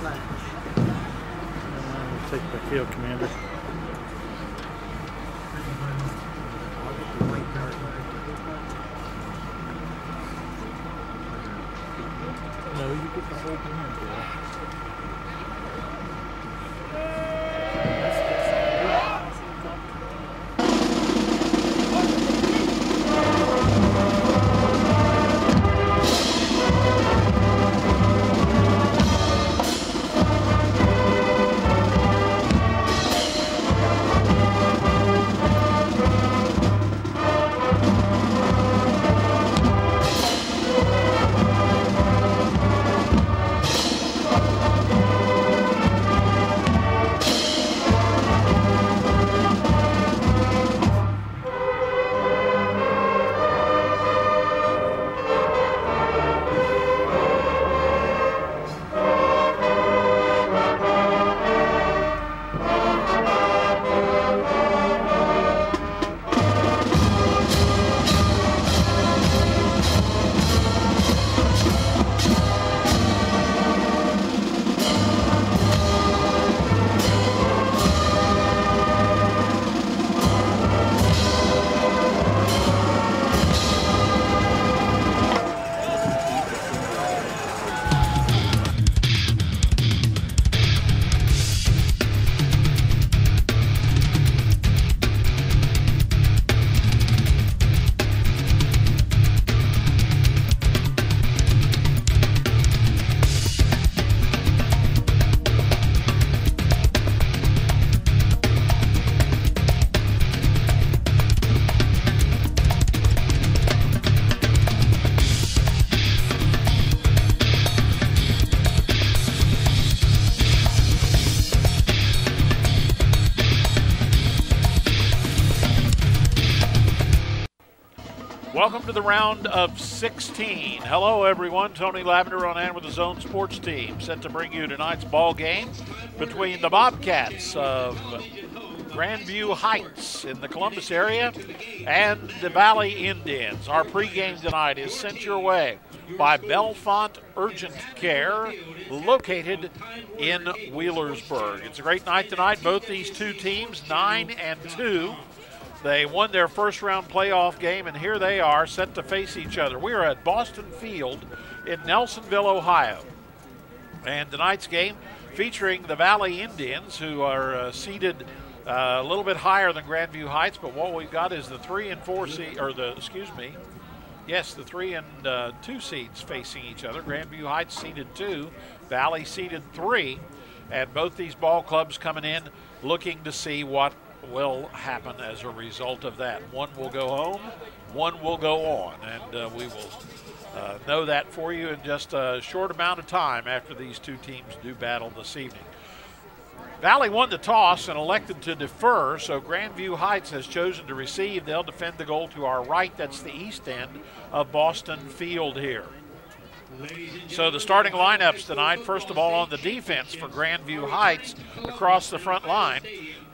Take the field commander. No, you get the whole band, girl. Welcome to the round of 16. Hello, everyone. Tony Lavender on hand with the Zone Sports team, set to bring you tonight's ball game between the Bobcats of Grandview Heights in the Columbus area and the Valley Indians. Our pregame tonight is sent your way by Bellefonte Urgent Care, located in Wheelersburg. It's a great night tonight. Both these two teams, 9-2. They won their first-round playoff game, and here they are set to face each other. We are at Boston Field in Nelsonville, Ohio. And tonight's game featuring the Valley Indians, who are seated a little bit higher than Grandview Heights, but what we've got is the 3 and 4 seed, or the 3 and 2 seeds facing each other. Grandview Heights seeded 2, Valley seeded 3, and both these ball clubs coming in looking to see what will happen as a result of that. One will go home, one will go on, and we will know that for you in just a short amount of time after these two teams do battle this evening. Valley won the toss and elected to defer, so Grandview Heights has chosen to receive. They'll defend the goal to our right. That's the east end of Boston Field here. So the starting lineups tonight, first of all on the defense for Grandview Heights across the front line,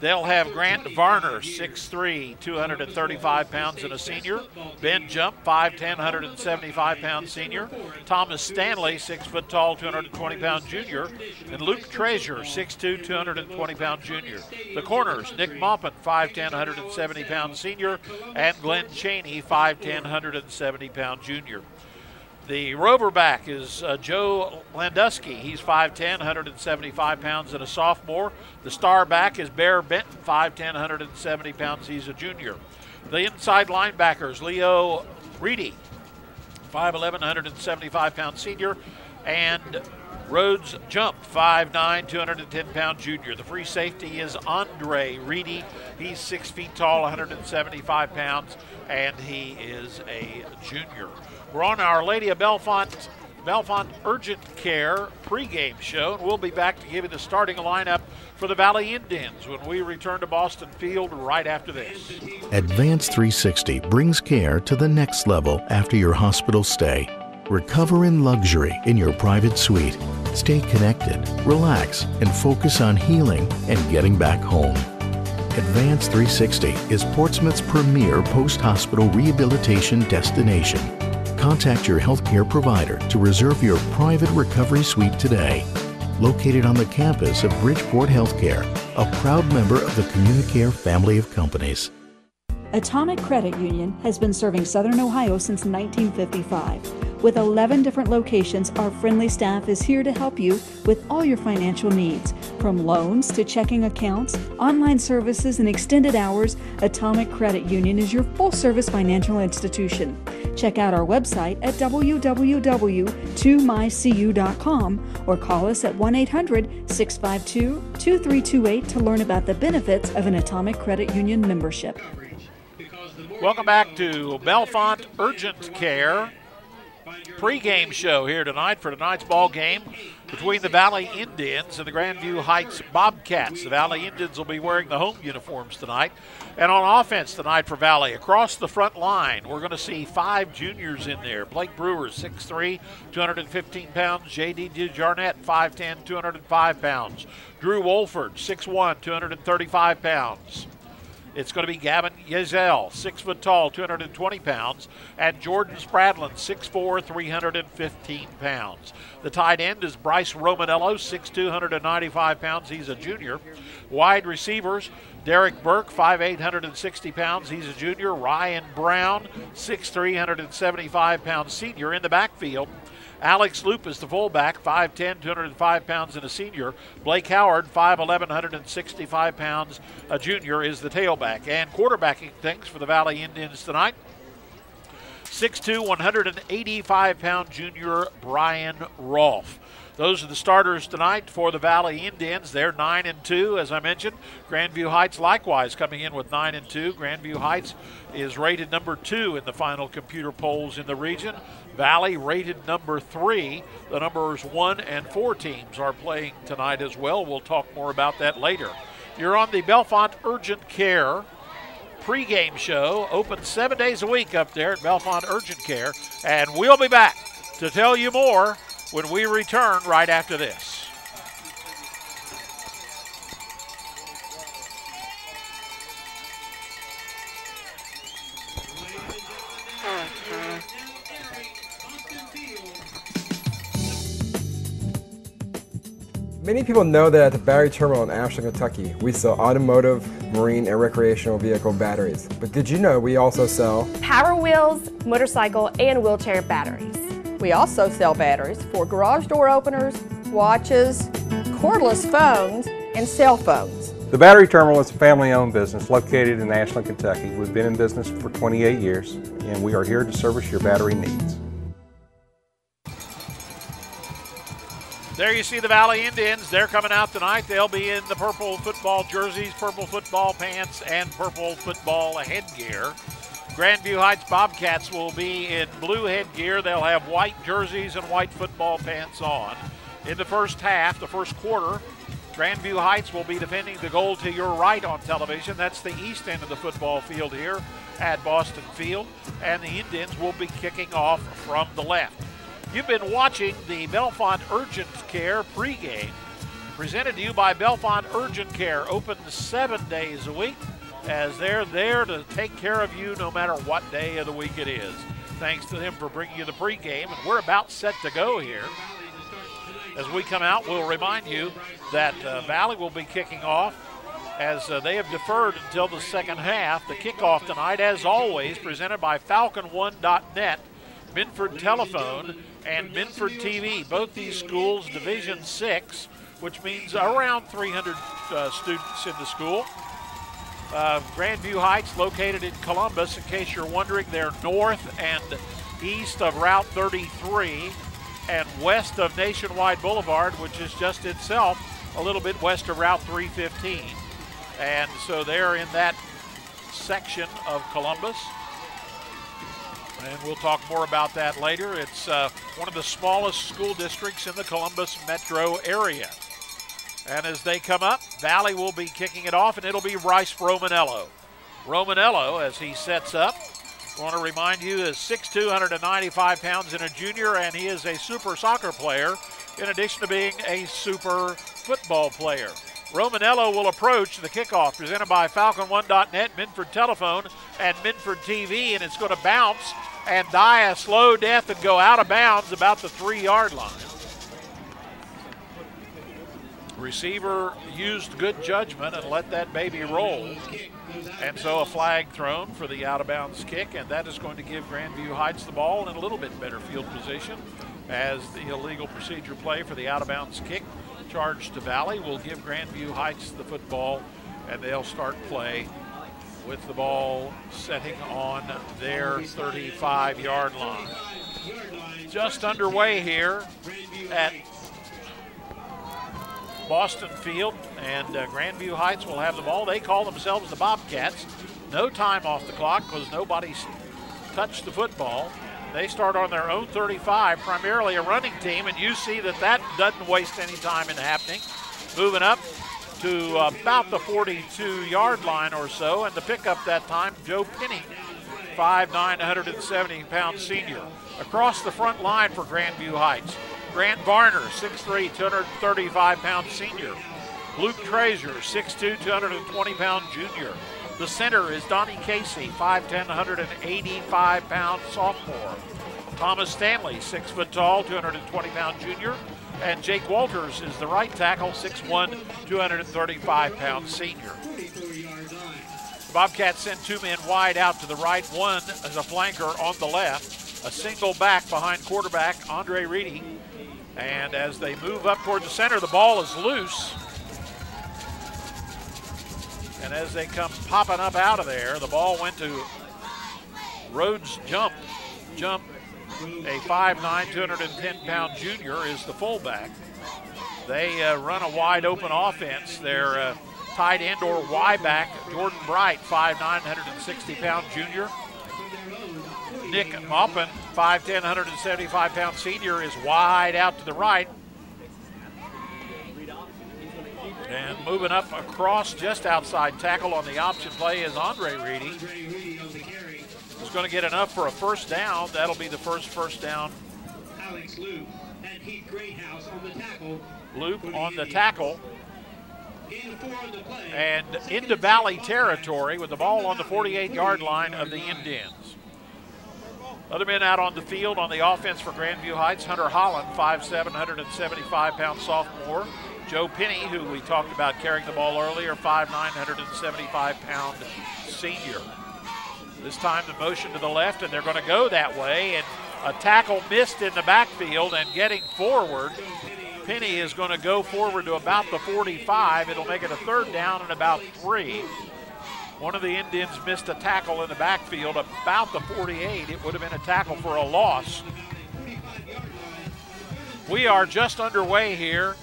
they'll have Grant Varner, 6'3", 235 pounds and a senior. Ben Jump, 5'10", 175 pound senior. Thomas Stanley, 6 foot tall, 220 pound junior. And Luke Treasure, 6'2", 220 pound junior. The corners, Nick Maupin, 5'10", 170 pound senior. And Glenn Cheney, 5'10", 170 pound junior. The rover back is Joe Landusky. He's 5'10", 175 pounds and a sophomore. The star back is Bear Benton, 5'10", 170 pounds. He's a junior. The inside linebackers, Leo Reedy, 5'11", 175 pound senior. And Rhodes Jump, 5'9", 210 pound junior. The free safety is Andre Reedy. He's 6 feet tall, 175 pounds, and he is a junior. We're on Our Lady of Bellefonte Urgent Care pregame show, and we'll be back to give you the starting lineup for the Valley Indians when we return to Boston Field right after this. Advance 360 brings care to the next level after your hospital stay. Recover in luxury in your private suite. Stay connected, relax, and focus on healing and getting back home. Advance 360 is Portsmouth's premier post-hospital rehabilitation destination. Contact your healthcare provider to reserve your private recovery suite today. located on the campus of Bridgeport Healthcare, a proud member of the Communicare family of companies. Atomic Credit Union has been serving Southern Ohio since 1955. With 11 different locations, our friendly staff is here to help you with all your financial needs. From loans to checking accounts, online services, and extended hours, Atomic Credit Union is your full-service financial institution. Check out our website at www.2mycu.com or call us at 1-800-652-2328 to learn about the benefits of an Atomic Credit Union membership. Welcome back to Bellefonte Urgent Care pregame show here tonight for tonight's ball game between the Valley Indians and the Grandview Heights Bobcats. The Valley Indians will be wearing the home uniforms tonight. And on offense tonight for Valley, across the front line, we're going to see 5 juniors in there. Blake Brewer, 6'3", 215 pounds. J.D. DeJarnett, 5'10", 205 pounds. Drew Wolford, 6'1", 235 pounds. It's going to be Gavin Yezel, 6 foot tall, 220 pounds, and Jordan Spradlin, 6'4", 315 pounds. The tight end is Bryce Romanello, 6'2", 195 pounds. He's a junior. Wide receivers, Derek Burke, 5'8", 160 pounds. He's a junior. Ryan Brown, 6'3", 175 pounds, senior. In the backfield, Alex Loop is the fullback, 5'10", 205 pounds, and a senior. Blake Howard, 5'11", 165 pounds, a junior, is the tailback. And quarterbacking things for the Valley Indians tonight, 6'2", 185-pound junior Brian Rolfe. Those are the starters tonight for the Valley Indians. They're 9-2, as I mentioned. Grandview Heights likewise coming in with 9-2. Grandview Heights is rated number 2 in the final computer polls in the region. Valley rated number 3. The numbers 1 and 4 teams are playing tonight as well. We'll talk more about that later. You're on the Bellefonte Urgent Care pregame show, open 7 days a week up there at Bellefonte Urgent Care, and we'll be back to tell you more when we return right after this. Many people know that at the battery terminal in Ashland, Kentucky, we sell automotive, marine, and recreational vehicle batteries. But did you know we also sell Power Wheels, motorcycle, and wheelchair batteries? We also sell batteries for garage door openers, watches, cordless phones, and cell phones. The Battery Terminal is a family-owned business located in Ashland, Kentucky. We've been in business for 28 years, and we are here to service your battery needs. There you see the Valley Indians. They're coming out tonight. They'll be in the purple football jerseys, purple football pants, and purple football headgear. Grandview Heights Bobcats will be in blue headgear. They'll have white jerseys and white football pants on. In the first half, the first quarter, Grandview Heights will be defending the goal to your right on television. That's the east end of the football field here at Boston Field. And the Indians will be kicking off from the left. You've been watching the Bellefonte Urgent Care pregame, presented to you by Bellefonte Urgent Care, open 7 days a week, as they're there to take care of you no matter what day of the week it is. Thanks to them for bringing you the pregame, and we're about set to go here. As we come out, we'll remind you that Valley will be kicking off as they have deferred until the second half. The kickoff tonight, as always, presented by FalconOne.net, Minford Telephone, and Minford TV. Both these schools Division 6, which means around 300 students in the school. Grandview Heights, located in Columbus. In case you're wondering, they're north and east of Route 33 and west of Nationwide Boulevard, which is just itself a little bit west of Route 315. And so they're in that section of Columbus. And we'll talk more about that later. It's one of the smallest school districts in the Columbus metro area. And as they come up, Valley will be kicking it off, and it'll be Bryce Romanello. Romanello, as he sets up, I want to remind you, is 6'2", 195 pounds and a junior, and he is a super soccer player in addition to being a super football player. Romanello will approach the kickoff, presented by FalconOne.net, Minford Telephone, and Minford TV, and it's going to bounce and die a slow death and go out of bounds about the 3-yard line. Receiver used good judgment and let that baby roll. And so a flag thrown for the out-of-bounds kick, and that is going to give Grandview Heights the ball in a little bit better field position, as the illegal procedure play for the out-of-bounds kick charged to Valley will give Grandview Heights the football, and they'll start play with the ball setting on their 35-yard line. Just underway here at Boston Field, and Grandview Heights will have the ball. They call themselves the Bobcats. No time off the clock because nobody's touched the football. They start on their own 35, primarily a running team, and you see that doesn't waste any time in happening. Moving up to about the 42-yard line or so, and the pickup that time, Joe Penny, 5'9", 170-pound senior. Across the front line for Grandview Heights, Grant Varner, 6'3", 235-pound senior. Luke Treasure, 6'2", 220-pound junior. The center is Donnie Casey, 5'10", 185-pound sophomore. Thomas Stanley, 6 foot tall, 220-pound junior. And Jake Walters is the right tackle, 6'1", 235-pound senior. The Bobcats send 2 men wide out to the right, one as a flanker on the left, a single back behind quarterback Andre Reedy. And as they move up toward the center, the ball is loose. And as they come popping up out of there, the ball went to Rhodes Jump. Jump, a 5'9", 210-pound junior, is the fullback. They run a wide open offense. Their tight end or Y-back, Jordan Bright, 5'9", 160-pound junior. Nick Maupin, 5'10", 175-pound senior, is wide out to the right. And moving up across just outside tackle on the option play is Andre Reedy. He's going to get enough for a first down. That'll be the first down. Alex Loop and Heath Greathouse on the tackle. Loop on the tackle. And into Valley territory with the ball on the 48-yard line of the Indians. Other men out on the field on the offense for Grandview Heights, Hunter Holland, 5'7", 175-pound sophomore. Joe Penny, who we talked about carrying the ball earlier, 5'9", 175-pound senior. This time the motion to the left, and they're going to go that way, and a tackle missed in the backfield, and getting forward, Penny is going to go forward to about the 45. It'll make it a third down and about 3. One of the Indians missed a tackle in the backfield about the 48. It would have been a tackle for a loss. We are just underway here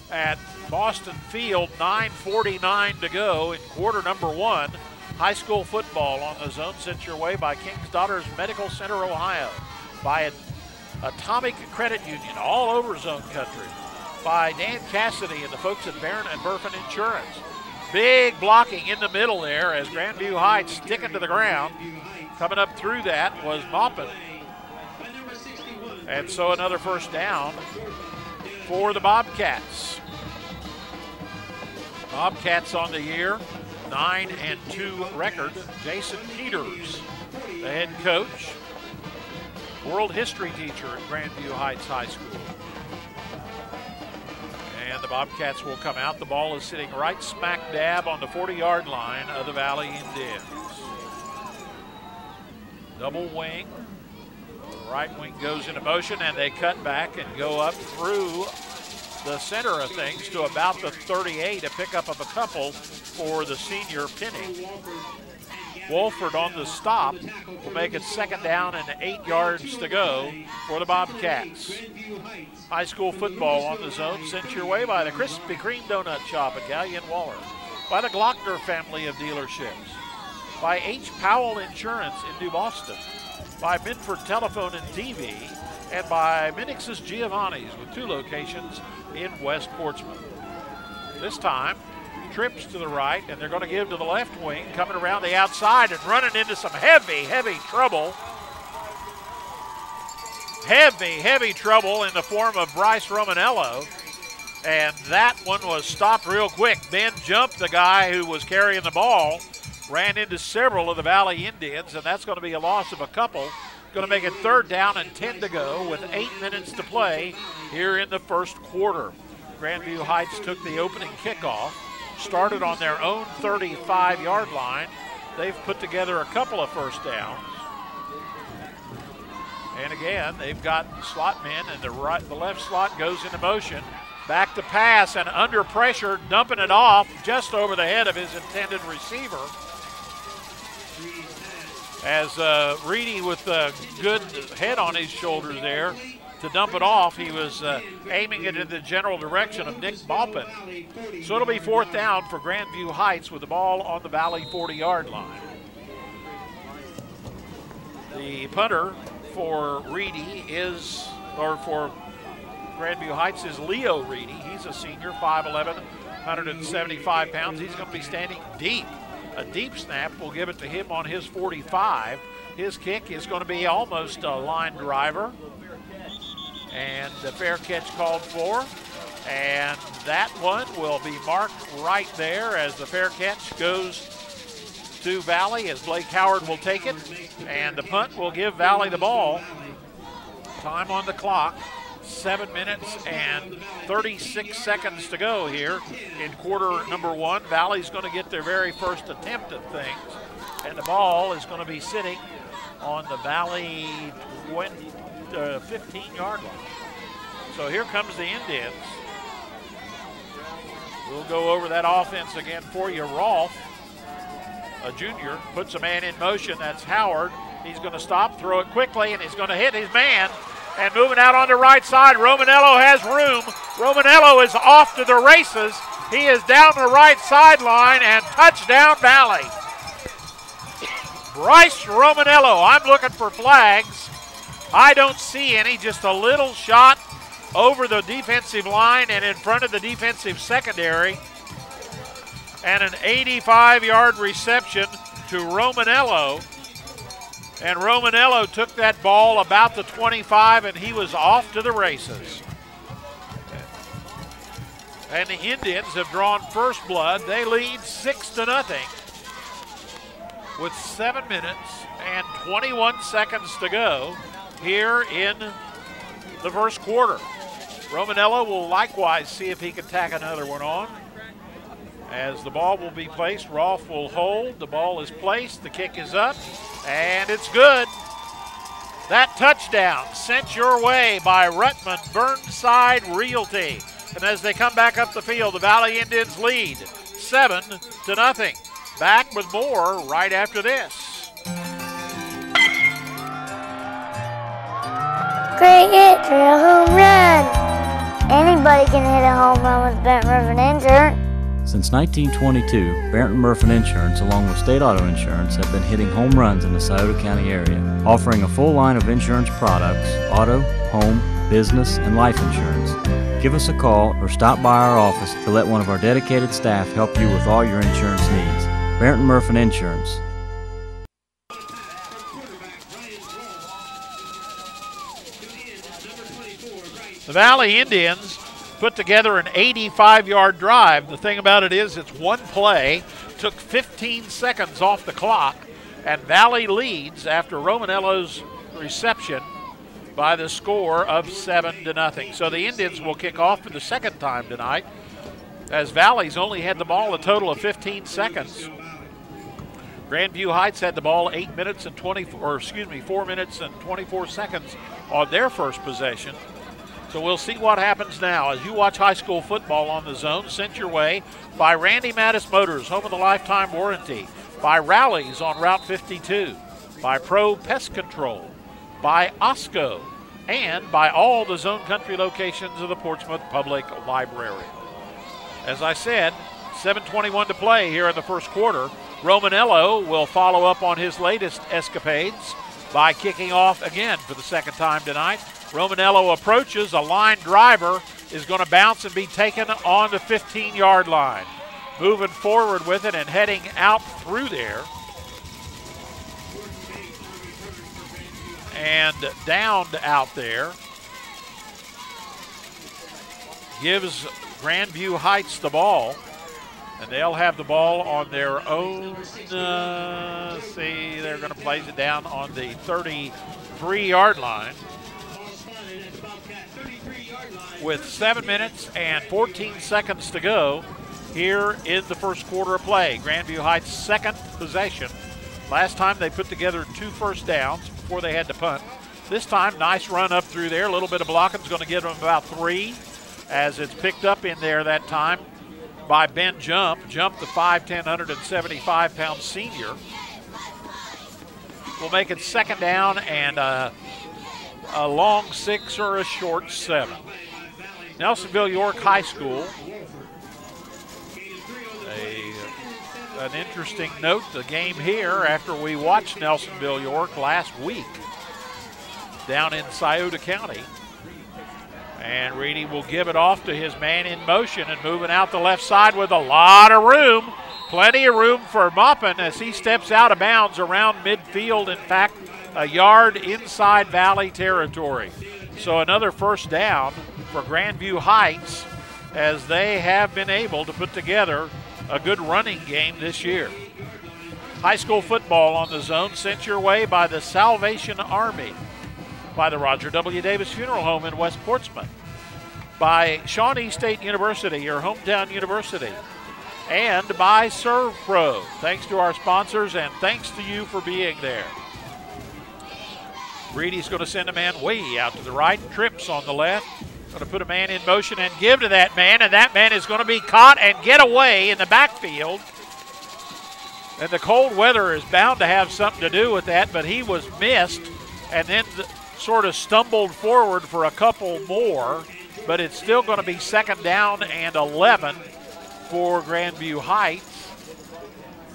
at Boston Field, 9:49 to go in quarter number 1. High school football on the zone sent your way by King's Daughters Medical Center, Ohio, by Atomic Credit Union all over zone country, by Dan Cassidy and the folks at Barron and Burfin Insurance. Big blocking in the middle there as Grandview Heights sticking to the ground. Coming up through that was Maupin. And so another first down for the Bobcats. Bobcats on the year, 9-2 record. Jason Peters, the head coach, world history teacher at Grandview Heights High School. And the Bobcats will come out. The ball is sitting right smack dab on the 40-yard line of the Valley Indians. Double wing. The right wing goes into motion, and they cut back and go up through the center of things to about the 38, a pickup of a couple for the senior Penny. Wolford on the stop will make it second down and 8 yards to go for the Bobcats. High school football on the zone sent your way by the Krispy Kreme Donut Shop at Gallion Waller, by the Glockner family of dealerships, by H. Powell Insurance in New Boston, by Minford Telephone and TV, and by Minix's Giovanni's with 2 locations in West Portsmouth. This time, trips to the right, and they're going to give to the left wing, coming around the outside and running into some heavy trouble. Heavy trouble in the form of Bryce Romanello. And that one was stopped real quick. Ben jumped the guy who was carrying the ball, ran into several of the Valley Indians, and that's going to be a loss of a couple. Going to make it third down and 10 to go with 8 minutes to play here in the first quarter. Grandview Heights took the opening kickoff, started on their own 35-yard line. They've put together a couple of first downs. And again, they've got slot men, and the left slot goes into motion. Back to pass, and under pressure, dumping it off just over the head of his intended receiver. As Reedy, with a good head on his shoulders there, to dump it off, he was aiming it in the general direction of Nick Balpin. So it'll be 4th down for Grandview Heights with the ball on the Valley 40-yard line. The punter for Reedy for Grandview Heights is Leo Reedy. He's a senior, 5'11", 175 pounds. He's going to be standing deep. A deep snap will give it to him on his 45. His kick is going to be almost a line driver. And the fair catch called for. And that one will be marked right there as the fair catch goes to Valley, as Blake Howard will take it. And the punt will give Valley the ball. Time on the clock. 7 minutes and 36 seconds to go here in quarter number 1. Valley's going to get their very first attempt at things, and the ball is going to be sitting on the Valley 15-yard line. So here comes the Indians. We'll go over that offense again for you. Rolfe, a junior, puts a man in motion. That's Howard. He's going to stop, throw it quickly, and he's going to hit his man. And moving out on the right side, Romanello has room. Romanello is off to the races. He is down the right sideline, and touchdown Valley. Bryce Romanello, I'm looking for flags. I don't see any, just a little shot over the defensive line and in front of the defensive secondary. And an 85-yard reception to Romanello. And Romanello took that ball about the 25, and he was off to the races. And the Indians have drawn first blood. They lead 6-0 with 7 minutes and 21 seconds to go here in the first quarter. Romanello will likewise see if he can tack another one on. As the ball will be placed, Rolfe will hold. The ball is placed. The kick is up, and it's good. That touchdown sent your way by Rutman Burnside Realty. And as they come back up the field, the Valley Indians lead 7-0. Back with more right after this. Great hit for a home run. Anybody can hit a home run with Benton Murphy Insurance. Since 1922, Barrett & Murphy Insurance, along with State Auto Insurance, have been hitting home runs in the Scioto County area, offering a full line of insurance products, auto, home, business, and life insurance. Give us a call or stop by our office to let one of our dedicated staff help you with all your insurance needs. Barrett & Murphy Insurance. The Valley Indians put together an 85-yard drive. The thing about it is it's one play, took 15 seconds off the clock, and Valley leads after Romanello's reception by the score of 7-0. So the Indians will kick off for the second time tonight, as Valley's only had the ball a total of 15 seconds. Grandview Heights had the ball 4 minutes and 24 seconds on their first possession. So we'll see what happens now as you watch high school football on the Zone, sent your way by Randy Mattis Motors, home of the lifetime warranty, by Rowley's on Route 52, by Pro Pest Control, by Osco, and by all the Zone Country locations of the Portsmouth Public Library. As I said, 7:21 to play here in the first quarter. Romanello will follow up on his latest escapades by kicking off again for the second time tonight. Romanello approaches, a line driver is going to bounce and be taken on the 15-yard line. Moving forward with it and heading out through there. And downed out there. Gives Grandview Heights the ball. And they'll have the ball on their own, they're going to place it down on the 33-yard line. with 7 minutes and 14 seconds to go here in the first quarter of play. Grandview Heights' second possession. Last time they put together 2 first downs before they had to punt. This time, nice run up through there. A little bit of blocking is going to give them about 3 as it's picked up in there that time by Ben Jump. Jump, the 5'10", 175-pound senior. We'll make it second down and a long 6 or a short 7. Nelsonville York High School. An interesting note, the game here after we watched Nelsonville York last week down in Scioto County. And Reedy will give it off to his man in motion and moving out the left side with a lot of room. Plenty of room for Maupin as he steps out of bounds around midfield. In fact, a yard inside Valley territory. So another first down for Grandview Heights as they have been able to put together a good running game this year. High school football on the zone sent your way by the Salvation Army, by the Roger W. Davis Funeral Home in West Portsmouth, by Shawnee State University, your hometown university, and by ServPro. Thanks to our sponsors and thanks to you for being there. Reedy's going to send a man way out to the right, trips on the left. Going to put a man in motion and give to that man, and that man is going to be caught and get away in the backfield. And the cold weather is bound to have something to do with that, but he was missed and then sort of stumbled forward for a couple more, but it's still going to be second down and 11 for Grandview Heights.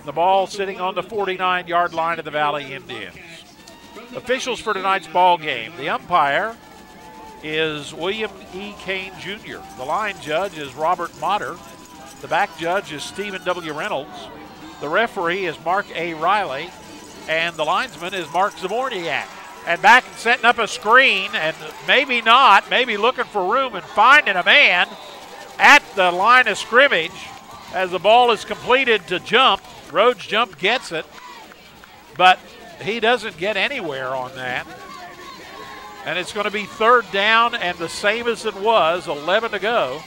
The ball sitting on the 49-yard line of the Valley Indians. Officials for tonight's ball game. The umpire is William E. Kane Jr. The line judge is Robert Motter. The back judge is Stephen W. Reynolds. The referee is Mark A. Riley. And the linesman is Mark Zaborniak. And back and setting up a screen, and maybe not, maybe looking for room and finding a man at the line of scrimmage as the ball is completed to Jump. Rhodes Jump gets it, but he doesn't get anywhere on that. And it's going to be third down and the same as it was, 11 to go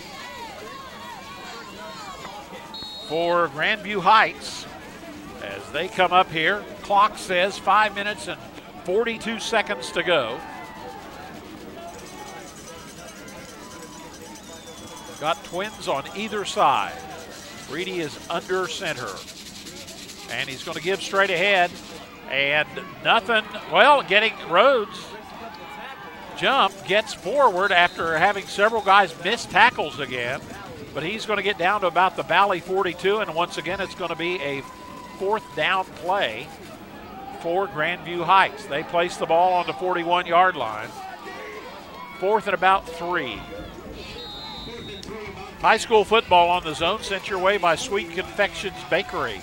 for Grandview Heights as they come up here. Clock says 5 minutes and 42 seconds to go. Got twins on either side. Reedy is under center. And he's going to give straight ahead. And nothing, well, getting Rhodes. Jump gets forward after having several guys miss tackles again. But he's going to get down to about the Valley 42. And once again, it's going to be a fourth down play for Grandview Heights. They place the ball on the 41-yard line. Fourth and about 3. High school football on the zone sent your way by Sweet Confections Bakery,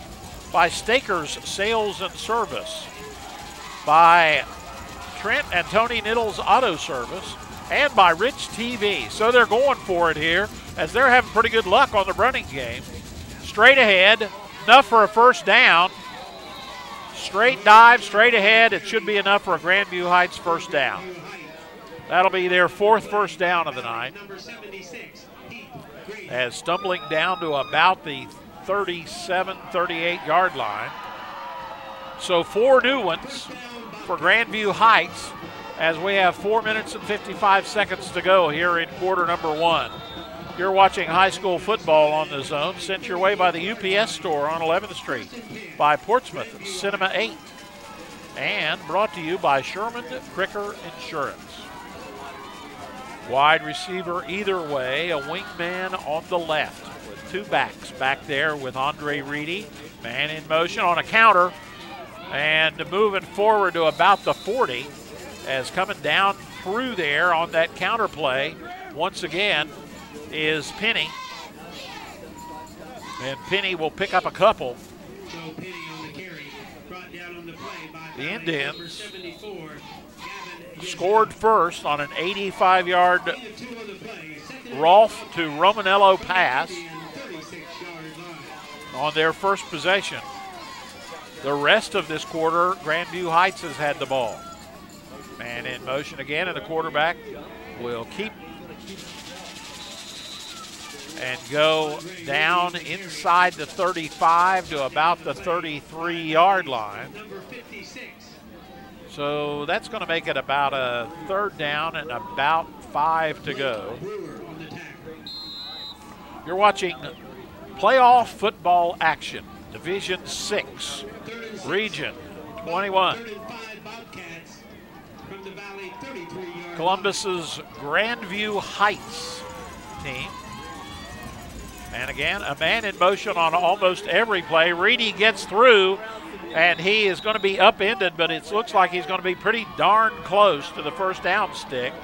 by Stakers Sales and Service, by Trent and Tony Niddles Auto Service, and by Rich TV. So they're going for it here as they're having pretty good luck on the running game. Straight ahead, enough for a first down. Straight dive, straight ahead. It should be enough for a Grandview Heights first down. That'll be their fourth first down of the night. As stumbling down to about the 37, 38-yard line. So 4 new ones for Grandview Heights as we have 4 minutes and 55 seconds to go here in quarter number 1. You're watching high school football on the zone, sent your way by the UPS store on 11th Street, by Portsmouth Cinema 8, and brought to you by Sherman Cricker Insurance. Wide receiver either way, a wingman on the left with 2 backs back there with Andre Reedy. Man in motion on a counter and moving forward to about the 40 as coming down through there on that counter play once again is Penny. And Penny will pick up a couple. The Indians scored first on an 85-yard Rolfe to Romanello pass on their first possession. The rest of this quarter, Grandview Heights has had the ball. Man in motion again, and the quarterback will keep and go down inside the 35 to about the 33-yard line. So that's going to make it about a 3rd down and about 5 to go. You're watching playoff football action, Division 6, Region 21. Columbus's Grandview Heights team. And again, a man in motion on almost every play. Reedy gets through, and he is going to be upended, but it looks like he's going to be pretty darn close to the first down stick.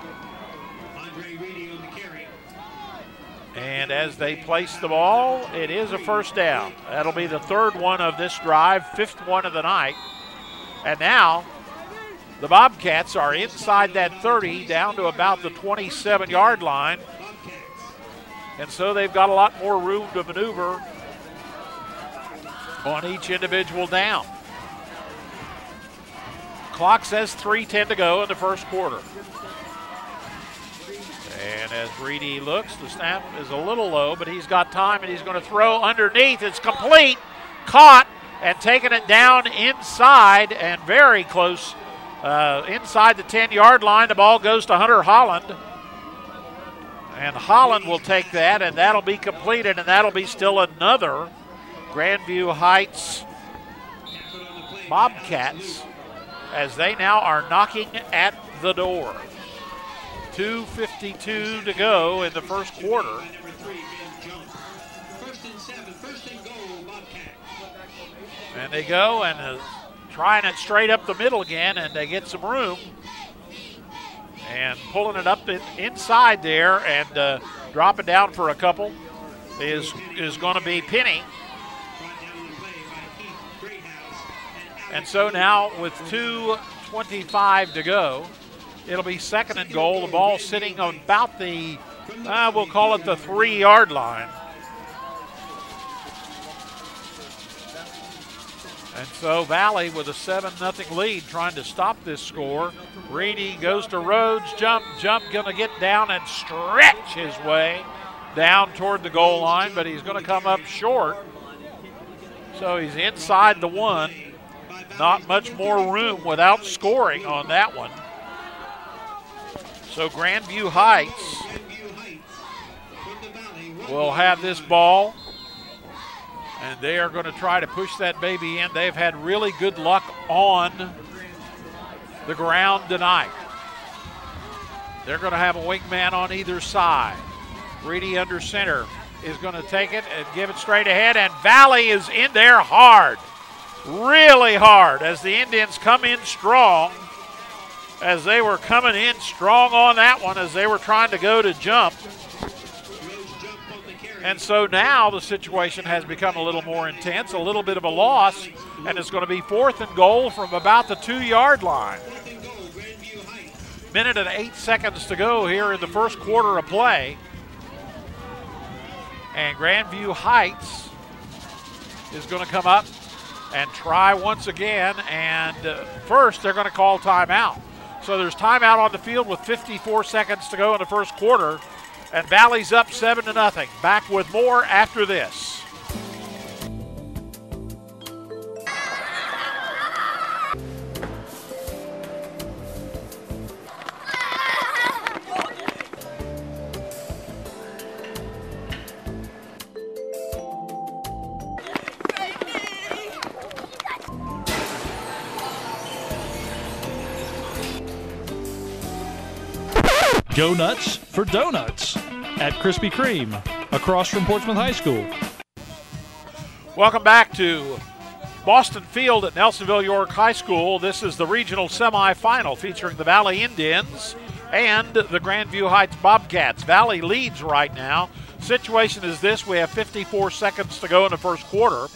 And as they place the ball, it is a first down. That'll be the 3rd one of this drive, 5th one of the night. And now the Bobcats are inside that 30 down to about the 27-yard line. And so they've got a lot more room to maneuver on each individual down. Clock says 3:10 to go in the first quarter. And as Reedy looks, the snap is a little low, but he's got time, and he's going to throw underneath. It's complete, caught, and taking it down inside and very close inside the 10-yard line. The ball goes to Hunter Holland. And Holland will take that, and that'll be completed, and that'll be still another Grandview Heights Bobcats as they now are knocking at the door. 2:52 to go in the first quarter. And they go and trying it straight up the middle again, and they get some room. And pulling it up inside there and dropping down for a couple is going to be Penny. And so now with 2:25 to go, it'll be 2nd and goal. The ball sitting on about the, we'll call it the 3-yard line. And so Valley with a 7-0 lead trying to stop this score. Reedy goes to Rhodes, jump, going to get down and stretch his way down toward the goal line, but he's going to come up short. So he's inside the 1. Not much more room without scoring on that one. So Grandview Heights will have this ball, and they are going to try to push that baby in. They've had really good luck on the ground tonight. They're going to have a wingman on either side. Reedy under center is going to take it and give it straight ahead, and Valley is in there hard, really hard, as the Indians come in strong, as they were coming in strong on that one as they were trying to go to jump. And so now the situation has become a little more intense, a little bit of a loss, and it's going to be 4th and goal from about the 2-yard line. Minute and 8 seconds to go here in the first quarter of play. And Grandview Heights is going to come up and try once again, and first they're going to call timeout. So there's timeout on the field with 54 seconds to go in the first quarter, and Valley's up 7-0. Back with more after this. Go nuts for donuts at Krispy Kreme, across from Portsmouth High School. Welcome back to Boston Field at Nelsonville York High School. This is the regional semifinal featuring the Valley Indians and the Grandview Heights Bobcats. Valley leads right now. Situation is this: we have 54 seconds to go in the first quarter.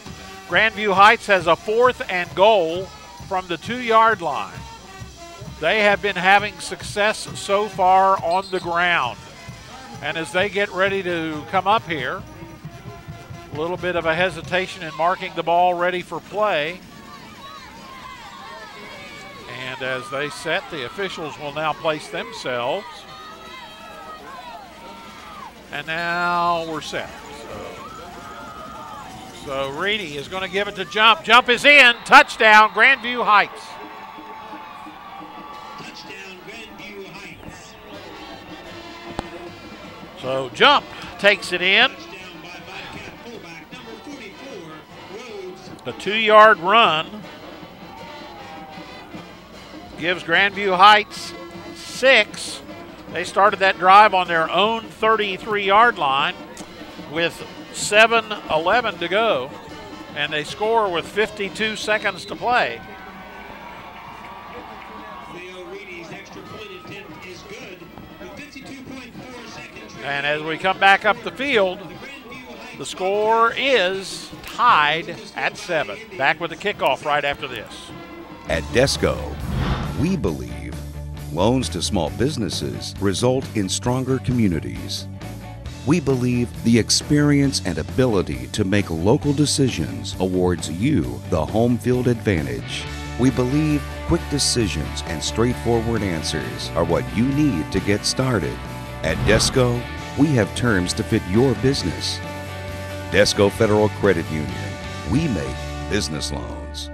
Grandview Heights has a 4th and goal from the 2-yard line. They have been having success so far on the ground. And as they get ready to come up here, a little bit of a hesitation in marking the ball ready for play. And as they set, the officials will now place themselves. And now we're set. So Reedy is going to give it to Jump. Jump is in. Touchdown, Grandview Heights. Touchdown, Grandview Heights. So Jump takes it in. Touchdown by Bobcat fullback number 44, Rhodes. The 2-yard run gives Grandview Heights 6. They started that drive on their own 33-yard line with 7:11 to go, and they score with 52 seconds to play. Leo Reedy's extra point attempt is good with 52.4 seconds. And as we come back up the field, the score is tied at 7. Back with the kickoff right after this. At Desco, we believe loans to small businesses result in stronger communities. We believe the experience and ability to make local decisions awards you the home field advantage. We believe quick decisions and straightforward answers are what you need to get started. At Desco, we have terms to fit your business. Desco Federal Credit Union. We make business loans.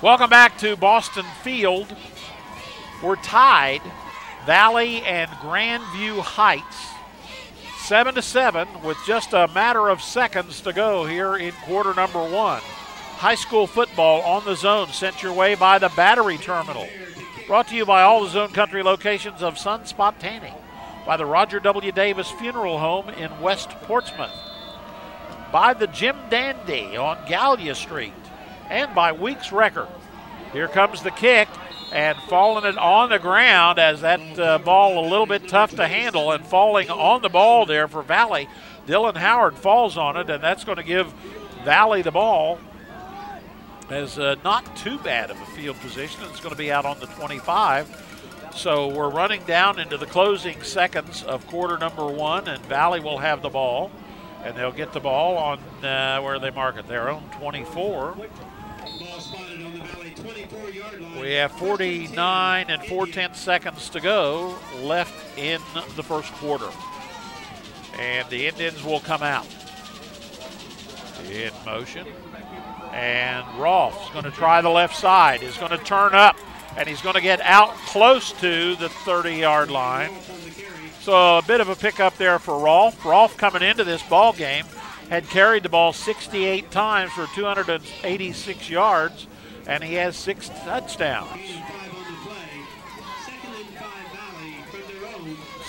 Welcome back to Boston Field. We're tied, Valley and Grandview Heights, 7-7 with just a matter of seconds to go here in quarter number 1. High school football on the Zone, sent your way by the Battery Terminal. Brought to you by all the Zone Country locations of Sunspot Tanning, by the Roger W. Davis Funeral Home in West Portsmouth, by the Jim Dandy on Gallia Street, and by Weeks Record. Here comes the kick, and falling it on the ground as that ball a little bit tough to handle, and falling on the ball there for Valley. Dylan Howard falls on it, and that's going to give Valley the ball as not too bad of a field position. It's going to be out on the 25. So we're running down into the closing seconds of quarter number 1, and Valley will have the ball, and they'll get the ball on where they mark it, their own 24. Ball spotted on the Valley 24-yard line. We have 49 4/10 seconds to go left in the first quarter. And the Indians will come out in motion. And Rolf's going to try the left side. He's going to turn up, and he's going to get out close to the 30-yard line. So a bit of a pickup there for Rolf. Rolf coming into this ball game had carried the ball 68 times for 286 yards, and he has 6 touchdowns.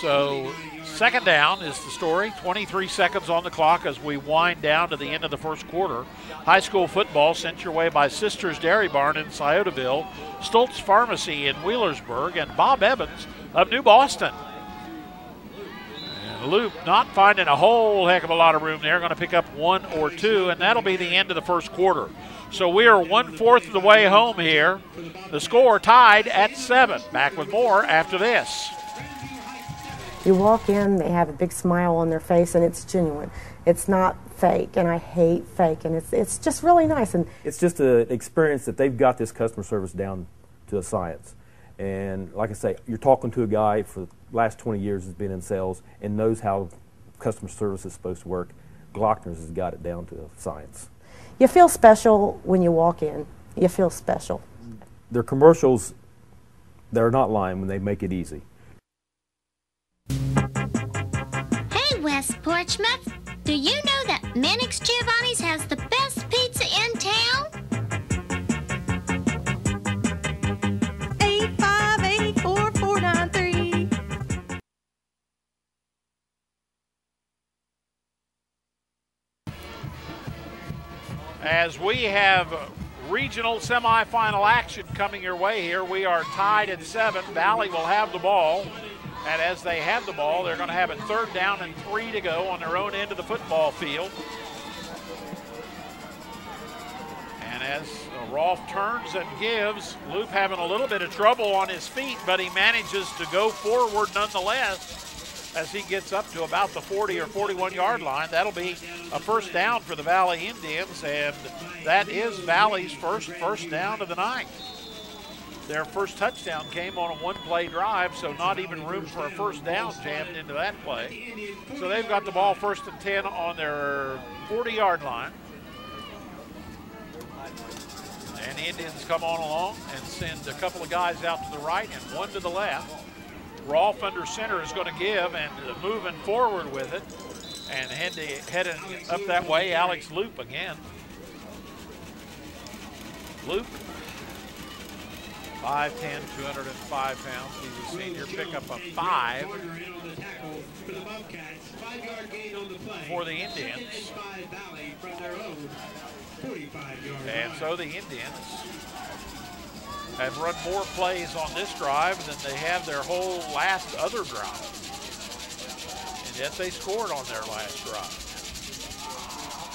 So second down is the story. 23 seconds on the clock as we wind down to the end of the first quarter. High school football sent your way by Sisters Dairy Barn in Sciotaville, Stoltz Pharmacy in Wheelersburg, and Bob Evans of New Boston. Loop not finding a whole heck of a lot of room there, going to pick up 1 or 2, and that'll be the end of the first quarter. So we are 1/4 of the way home here. The score tied at 7. Back with more after this. You walk in, they have a big smile on their face, and it's genuine. It's not fake, and I hate fake, and it's just really nice. And it's just an experience that they've got this customer service down to a science. And like I say, you're talking to a guy for the last 20 years has been in sales and knows how customer service is supposed to work. Glockner's has got it down to a science. You feel special when you walk in. You feel special. Their commercials, they're not lying when they make it easy. Hey, West Portsmouth, do you know that Minix Giovanni's has the best pizza in town? 8584493. As we have regional semifinal action coming your way here, we are tied at 7. Valley will have the ball. And as they have the ball, they're going to have it 3rd down and 3 to go on their own end of the football field. And as Rolf turns and gives, Loop having a little bit of trouble on his feet, but he manages to go forward nonetheless as he gets up to about the 40 or 41-yard line. That'll be a 1st down for the Valley Indians, and that is Valley's first down of the night. Their first touchdown came on a one-play drive, so not even room for a first down jammed into that play. So they've got the ball 1st and 10 on their 40-yard line. And the Indians come on along and send a couple of guys out to the right and one to the left. Rolfe under center is going to give and moving forward with it. And heading up that way, Alex Loop again. Loop, 5'10", 205 pounds. He's a senior, pickup of 5 for the Indians. And so the Indians have run more plays on this drive than they have their whole last other drive. And yet they scored on their last drive.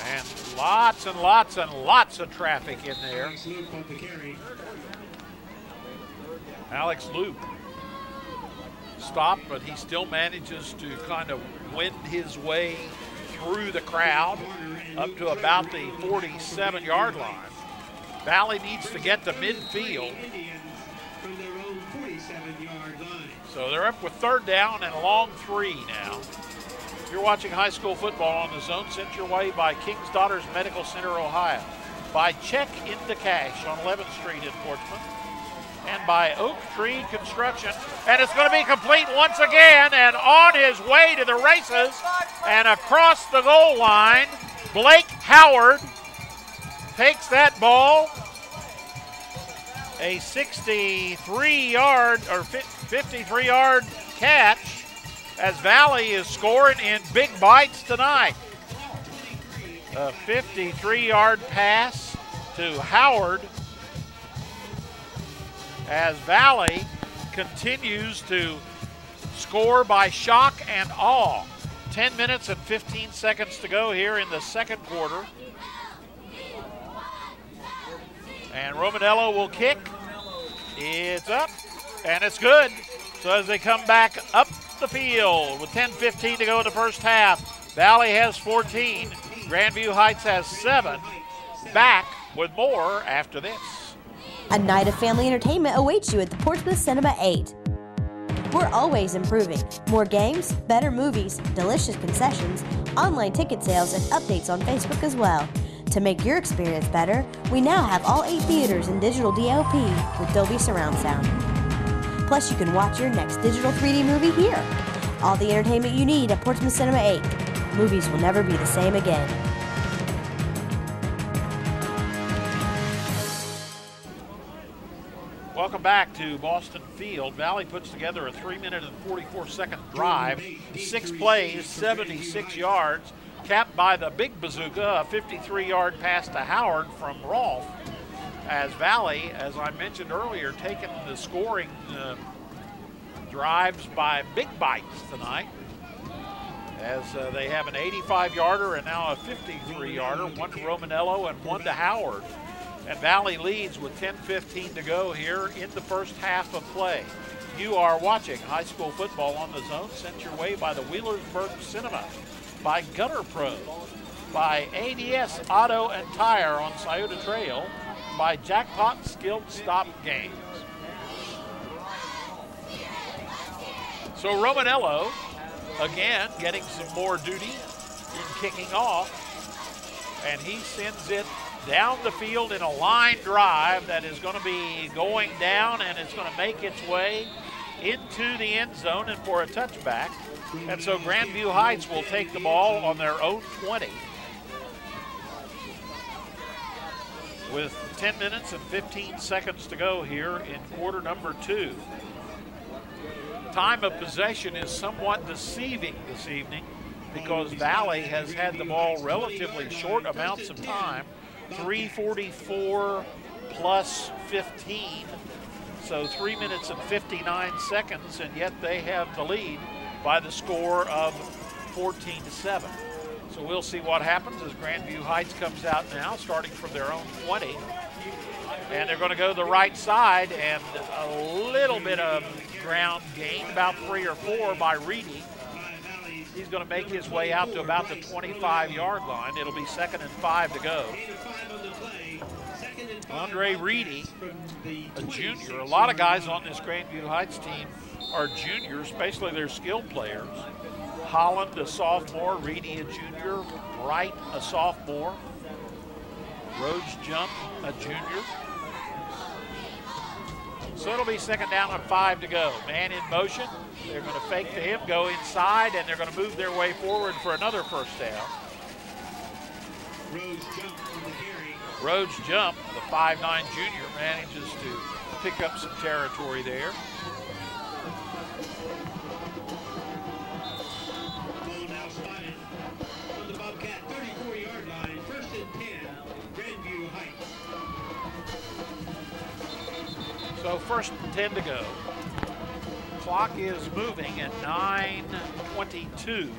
And lots and lots and lots of traffic in there. Alex Loop stopped, but he still manages to kind of wend his way through the crowd up to about the 47-yard line. Valley needs to get to midfield. So they're up with 3rd down and a long 3 now. You're watching high school football on the Zone, sent your way by King's Daughters Medical Center, Ohio, by Check Into Cash on 11th Street in Portsmouth, and by Oak Tree Construction. And it's going to be complete once again, and on his way to the races and across the goal line, Blake Howard takes that ball, a 63-yard or 53-yard catch, as Valley is scoring in big bites tonight. A 53-yard pass to Howard as Valley continues to score by shock and awe. 10 minutes and 15 seconds to go here in the second quarter. And Romanello will kick. It's up, and it's good. So as they come back up the field with 10:15 to go in the first half, Valley has 14. Grandview Heights has 7. Back with more after this. A night of family entertainment awaits you at the Portsmouth Cinema 8. We're always improving. More games, better movies, delicious concessions, online ticket sales, and updates on Facebook as well. To make your experience better, we now have all 8 theaters in digital DLP with Dolby Surround Sound. Plus, you can watch your next digital 3D movie here. All the entertainment you need at Portsmouth Cinema 8. Movies will never be the same again. Welcome back to Boston Field. Valley puts together a 3-minute and 44-second drive, 6 plays, 76 yards, capped by the big bazooka, a 53-yard pass to Howard from Rolfe. As Valley, as I mentioned earlier, taking the scoring drives by big bites tonight, as they have an 85-yarder and now a 53-yarder, one to Romanello and one to Howard. And Valley leads with 10:15 to go here in the first half of play. You are watching high school football on the Zone, sent your way by the Wheelersburg Cinema, by Gutter Pro, by ADS Auto and Tire on Scioto Trail, by Jackpot Skilled Stop Games. So Romanello, again, getting some more duty in kicking off, and he sends it down the field in a line drive that is going to be going down, and it's going to make its way into the end zone and for a touchback. And so Grandview Heights will take the ball on their own 20. With 10 minutes and 15 seconds to go here in quarter number 2. Time of possession is somewhat deceiving this evening because Valley has had the ball relatively short amounts of time, 3:44 plus 15, so 3 minutes and 59 seconds, and yet they have the lead by the score of 14-7. So we'll see what happens as Grandview Heights comes out now, starting from their own 20. And they're going to go the right side, and a little bit of ground gain, about 3 or 4 by Reedy. He's going to make his way out to about the 25-yard line. It'll be 2nd and 5 to go. Andre Reedy a junior. A lot of guys on this Grandview Heights team are juniors, especially their skilled players. Holland, a sophomore, Reedy, a junior, Wright, a sophomore, Rhodes Jump, a junior. So it'll be second down and 5 to go. Man in motion. They're going to fake to him, go inside, and they're going to move their way forward for another first down. Rhodes Jump, the 5'9" junior, manages to pick up some territory there. Ball now spotted on the Bobcat 34-yard line, 1st and 10, Grandview Heights. So 1st and 10 to go. Clock is moving at 9:22.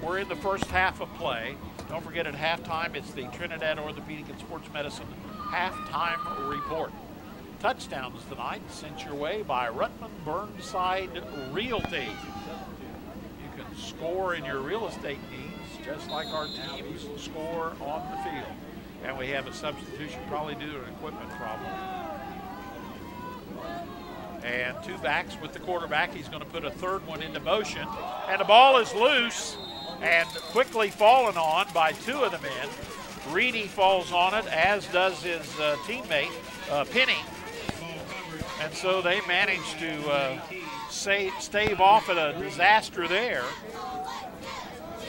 We're in the first half of play. Don't forget at halftime, it's the Trinidad Orthopedic and Sports Medicine halftime report. Touchdowns tonight sent your way by Rutman Burnside Realty. You can score in your real estate needs just like our teams score on the field. And we have a substitution probably due to an equipment problem. And 2 backs with the quarterback. He's going to put a third one into motion. And the ball is loose and quickly fallen on by 2 of the men. Reedy falls on it, as does his teammate, Penny. And so they manage to stave off at a disaster there.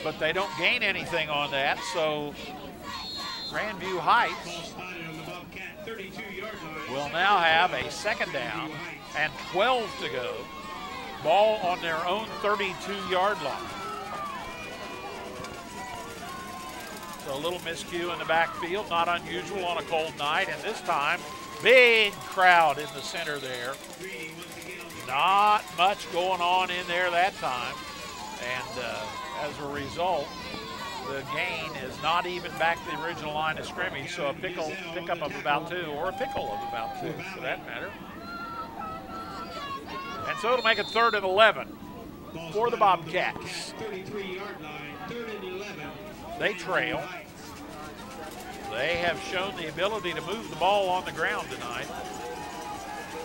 But they don't gain anything on that. So Grandview Heights will now have a second down and 12 to go. Ball on their own 32-yard line. So a little miscue in the backfield, not unusual on a cold night. And this time, big crowd in the center there. Not much going on in there that time. And as a result, the gain is not even back to the original line of scrimmage, so a pickup of about 2, or a pickle of about 2 for that matter. And so it'll make it 3rd and 11 for the Bobcats. 33-yard line, 3rd and 11. They trail. They have shown the ability to move the ball on the ground tonight.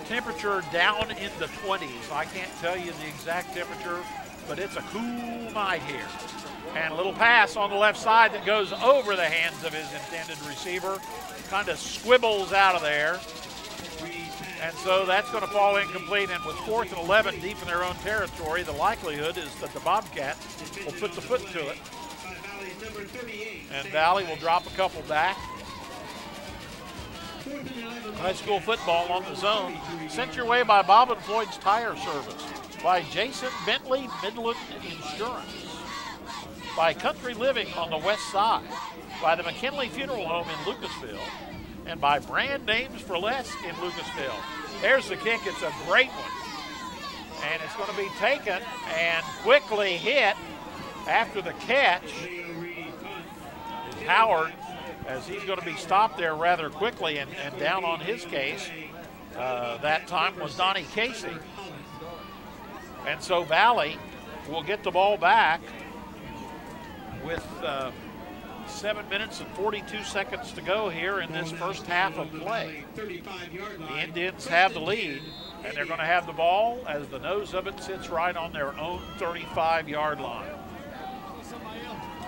Temperature down in the 20s. I can't tell you the exact temperature, but it's a cool night here. And a little pass on the left side that goes over the hands of his intended receiver. Kind of squibbles out of there. And so that's going to fall incomplete. And with 4th and 11 deep in their own territory, the likelihood is that the Bobcats will put the foot to it. And Valley will drop a couple back. High school football on the zone. Sent your way by Bob and Floyd's Tire Service. By Jason Bentley Midland Insurance. By Country Living on the west side. By the McKinley Funeral Home in Lucasville. And by Brand Names for Less in Lucasville. There's the kick. It's a great one. And it's going to be taken and quickly hit after the catch. Howard, as he's going to be stopped there rather quickly and down on his case. That time was Donnie Casey. And so Valley will get the ball back with 7 minutes and 42 seconds to go here in this first half of play. The Indians have the lead, and they're going to have the ball as the nose of it sits right on their own 35-yard line.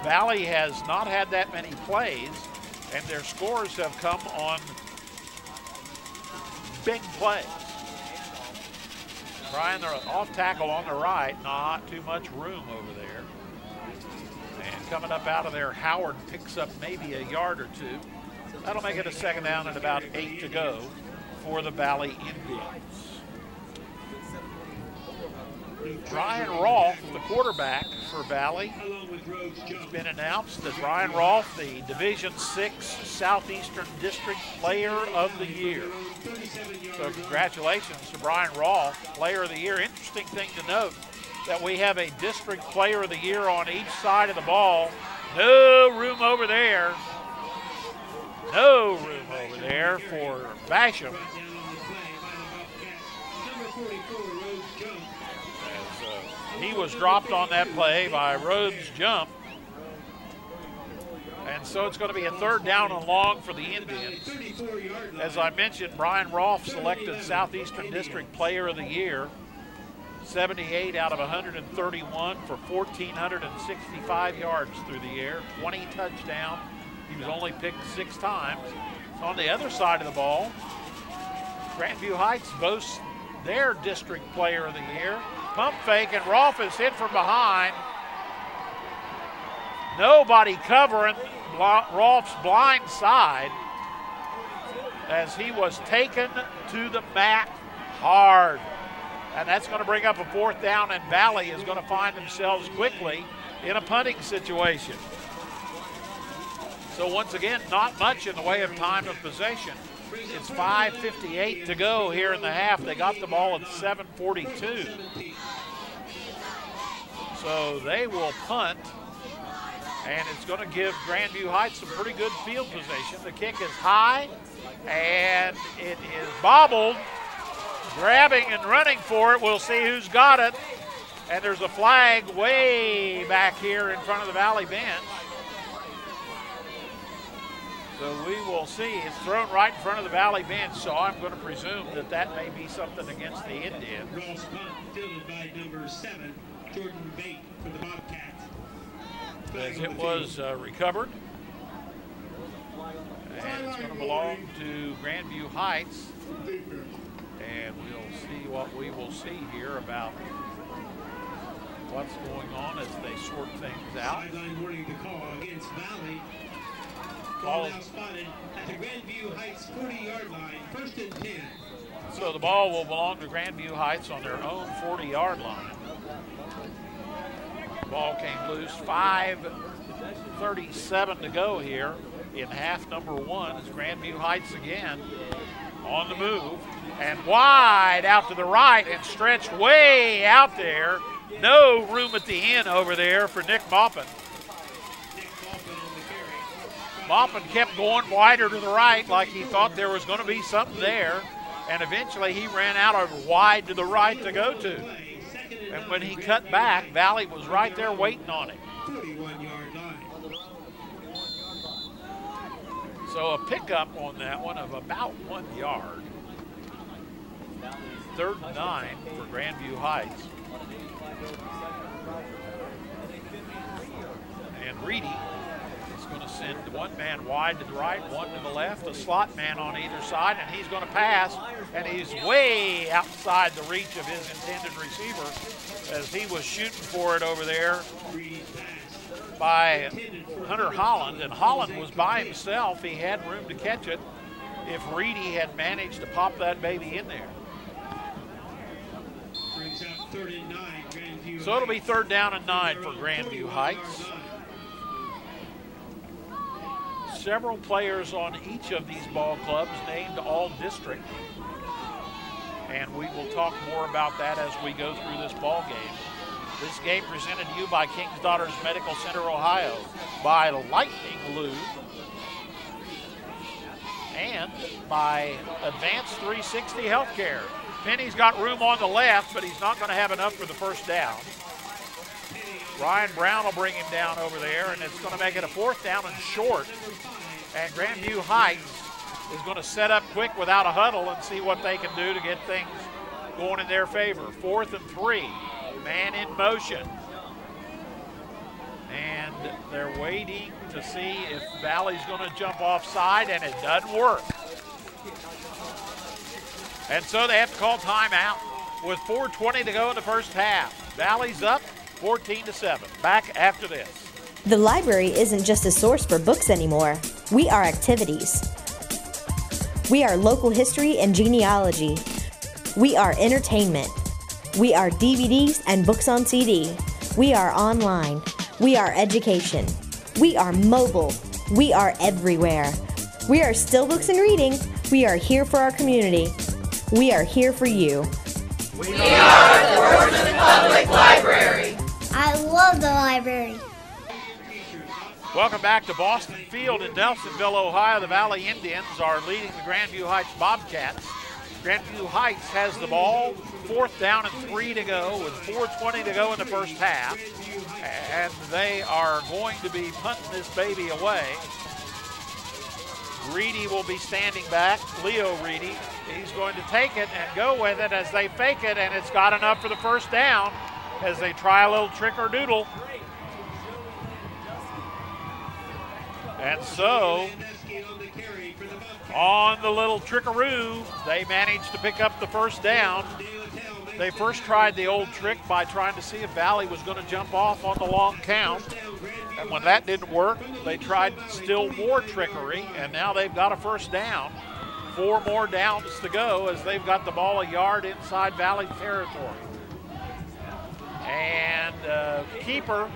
Valley has not had that many plays, and their scores have come on big plays. Brian, they're off tackle on the right, not too much room over there. And coming up out of there, Howard picks up maybe a yard or 2. That'll make it a second down and about 8 to go for the Valley Indians. Brian Rolfe, the quarterback for Valley. It's been announced that Brian Rolfe, the Division VI Southeastern District Player of the Year. So congratulations to Brian Rolfe, Player of the Year. Interesting thing to note that we have a District Player of the Year on each side of the ball. No room over there. No room over there for Basham. He was dropped on that play by Rhodes Jump. And so it's going to be a 3rd down and long for the Indians. As I mentioned, Brian Rolfe selected Southeastern District Player of the Year, 78 out of 131 for 1,465 yards through the air, 20 touchdowns. He was only picked 6 times. On the other side of the ball, Grandview Heights boasts their District Player of the Year. Pump fake, and Rolfe is hit from behind. Nobody covering Rolfe's blind side as he was taken to the mat hard. And that's going to bring up a 4th down, and Valley is going to find themselves quickly in a punting situation. So once again, not much in the way of time of possession. It's 5:58 to go here in the half. They got the ball at 7:42. So they will punt, and it's going to give Grandview Heights some pretty good field position. The kick is high, and it is bobbled. Grabbing and running for it. We'll see who's got it. And there's a flag way back here in front of the Valley bench. So we will see. It's thrown right in front of the Valley bench, so I'm going to presume that that may be something against the Indians. Ross punt fielded by number 7, Jordan Bate for the Bobcats. As it was recovered. And it's going to belong to Grandview Heights. And we'll see what we will see here about what's going on as they sort things out. Sideline warning the call against Valley. Ball now spotted at the Grandview Heights 40-yard line, 1st and 10. So the ball will belong to Grandview Heights on their own 40-yard line. Ball came loose. 5:37 to go here in half number 1 as Grandview Heights again on the move. And wide out to the right and stretched way out there. No room at the end over there for Nick Maupin. Maupin kept going wider to the right like he thought there was going to be something there. And eventually he ran out over wide to the right to go to. And when he cut back, Valley was right there waiting on him. 41-yard line. So a pickup on that one of about 1 yard. 3rd and 9 for Grandview Heights. And Reedy is going to send one man wide to the right, one to the left, a slot man on either side, and he's going to pass, and he's way outside the reach of his intended receiver as he was shooting for it over there by Hunter Holland, and Holland was by himself. He had room to catch it if Reedy had managed to pop that baby in there. So it'll be 3rd down and 9 for Grandview Heights. Several players on each of these ball clubs named all district. And we will talk more about that as we go through this ball game. This game presented to you by King's Daughters Medical Center, Ohio, by Lightning Lube, and by Advanced 360 Healthcare. Penny's got room on the left, but he's not going to have enough for the 1st down. Ryan Brown will bring him down over there, and it's going to make it a 4th down and short. And Grandview Heights is going to set up quick without a huddle and see what they can do to get things going in their favor. 4th and 3, man in motion. And they're waiting to see if Valley's going to jump offside, and it doesn't work. And so they have to call timeout with 4:20 to go in the 1st half. Valley's up 14-7. Back after this. The library isn't just a source for books anymore. We are activities. We are local history and genealogy. We are entertainment. We are DVDs and books on CD. We are online. We are education. We are mobile. We are everywhere. We are still books and reading. We are here for our community. We are here for you. We are the Portsmouth Public Library. I love the library. Welcome back to Boston Field in Nelsonville, Ohio. The Valley Indians are leading the Grandview Heights Bobcats Grandview Heights has the ball. 4th down and 3 to go with 4:20 to go in the first half. And they are going to be punting this baby away. Reedy will be standing back. Leo Reedy. He's going to take it and go with it as they fake it, and it's got enough for the first down as they try a little trick or doodle. And so, on the little trickaroo, they managed to pick up the first down. They first tried the old trick by trying to see if Valley was going to jump off on the long count. And when that didn't work, they tried still more trickery, and now they've got a first down. 4 more downs to go as they've got the ball a yard inside Valley territory. And keeper,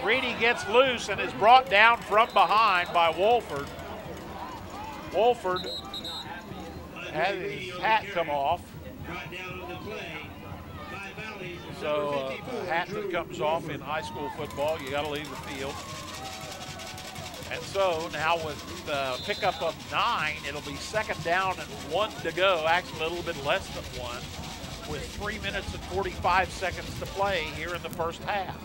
Reedy gets loose and is brought down from behind by Wolford. Wolford had his hat come off. So a hat that comes off in high school football, you got to leave the field. And so now with the pickup of 9, it'll be 2nd down and 1 to go, actually a little bit less than 1, with 3 minutes and 45 seconds to play here in the first half.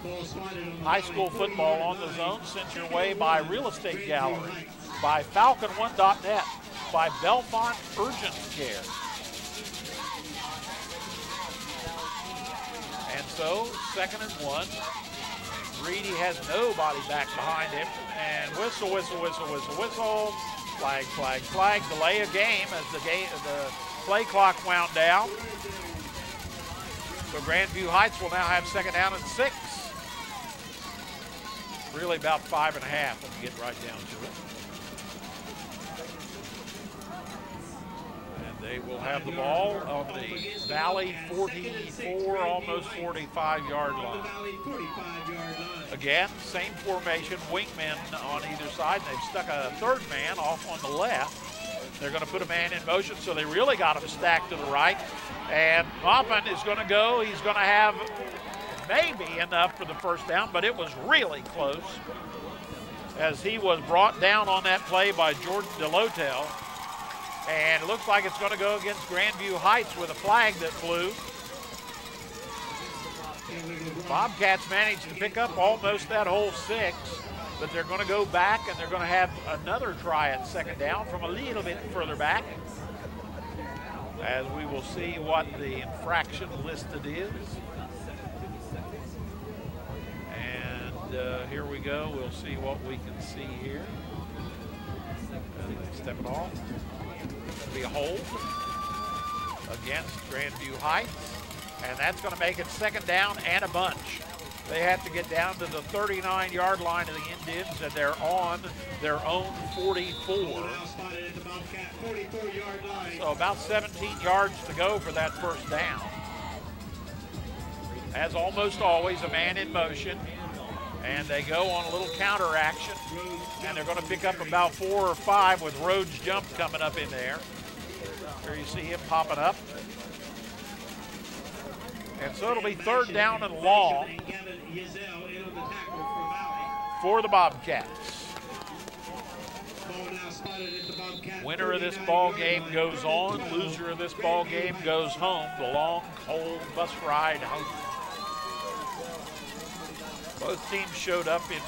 High school football on the Zone sent your way by Real Estate Gallery, by Falcon1.net, by Belmont Urgent Care. And so, 2nd and 1. Reedy has nobody back behind him. And whistle, whistle, whistle, whistle, whistle. Flag, flag, flag. Delay of game as the play clock wound down. So Grandview Heights will now have 2nd down and 6. Really about 5.5 when you get right down to it. They will have the ball on the Valley 44, almost 45-yard line. Again, same formation, wingmen on either side. They've stuck a 3rd man off on the left. They're going to put a man in motion, so they really got him stacked to the right. And Hoffman is going to go. He's going to have maybe enough for the first down, but it was really close as he was brought down on that play by Jordan DeLotel. And it looks like it's going to go against Grandview Heights with a flag that flew. Bobcats managed to pick up almost that whole 6, but they're going to go back and they're going to have another try at 2nd down from a little bit further back, as we will see what the infraction listed is. And here we go. We'll see what we can see here. Stepping off. Be a hold against Grandview Heights, and that's going to make it 2nd down and a bunch. They have to get down to the 39-yard line of the Indians, and they're on their own 44. So about 17 yards to go for that first down. As almost always, a man in motion, and they go on a little counter action, and they're going to pick up about 4 or 5 with Rhodes Jump coming up in there. There you see him popping up. And so it'll be 3rd down and long for the Bobcats. Winner of this ball game goes on. Loser of this ball game goes home. The long, cold bus ride home. Both teams showed up in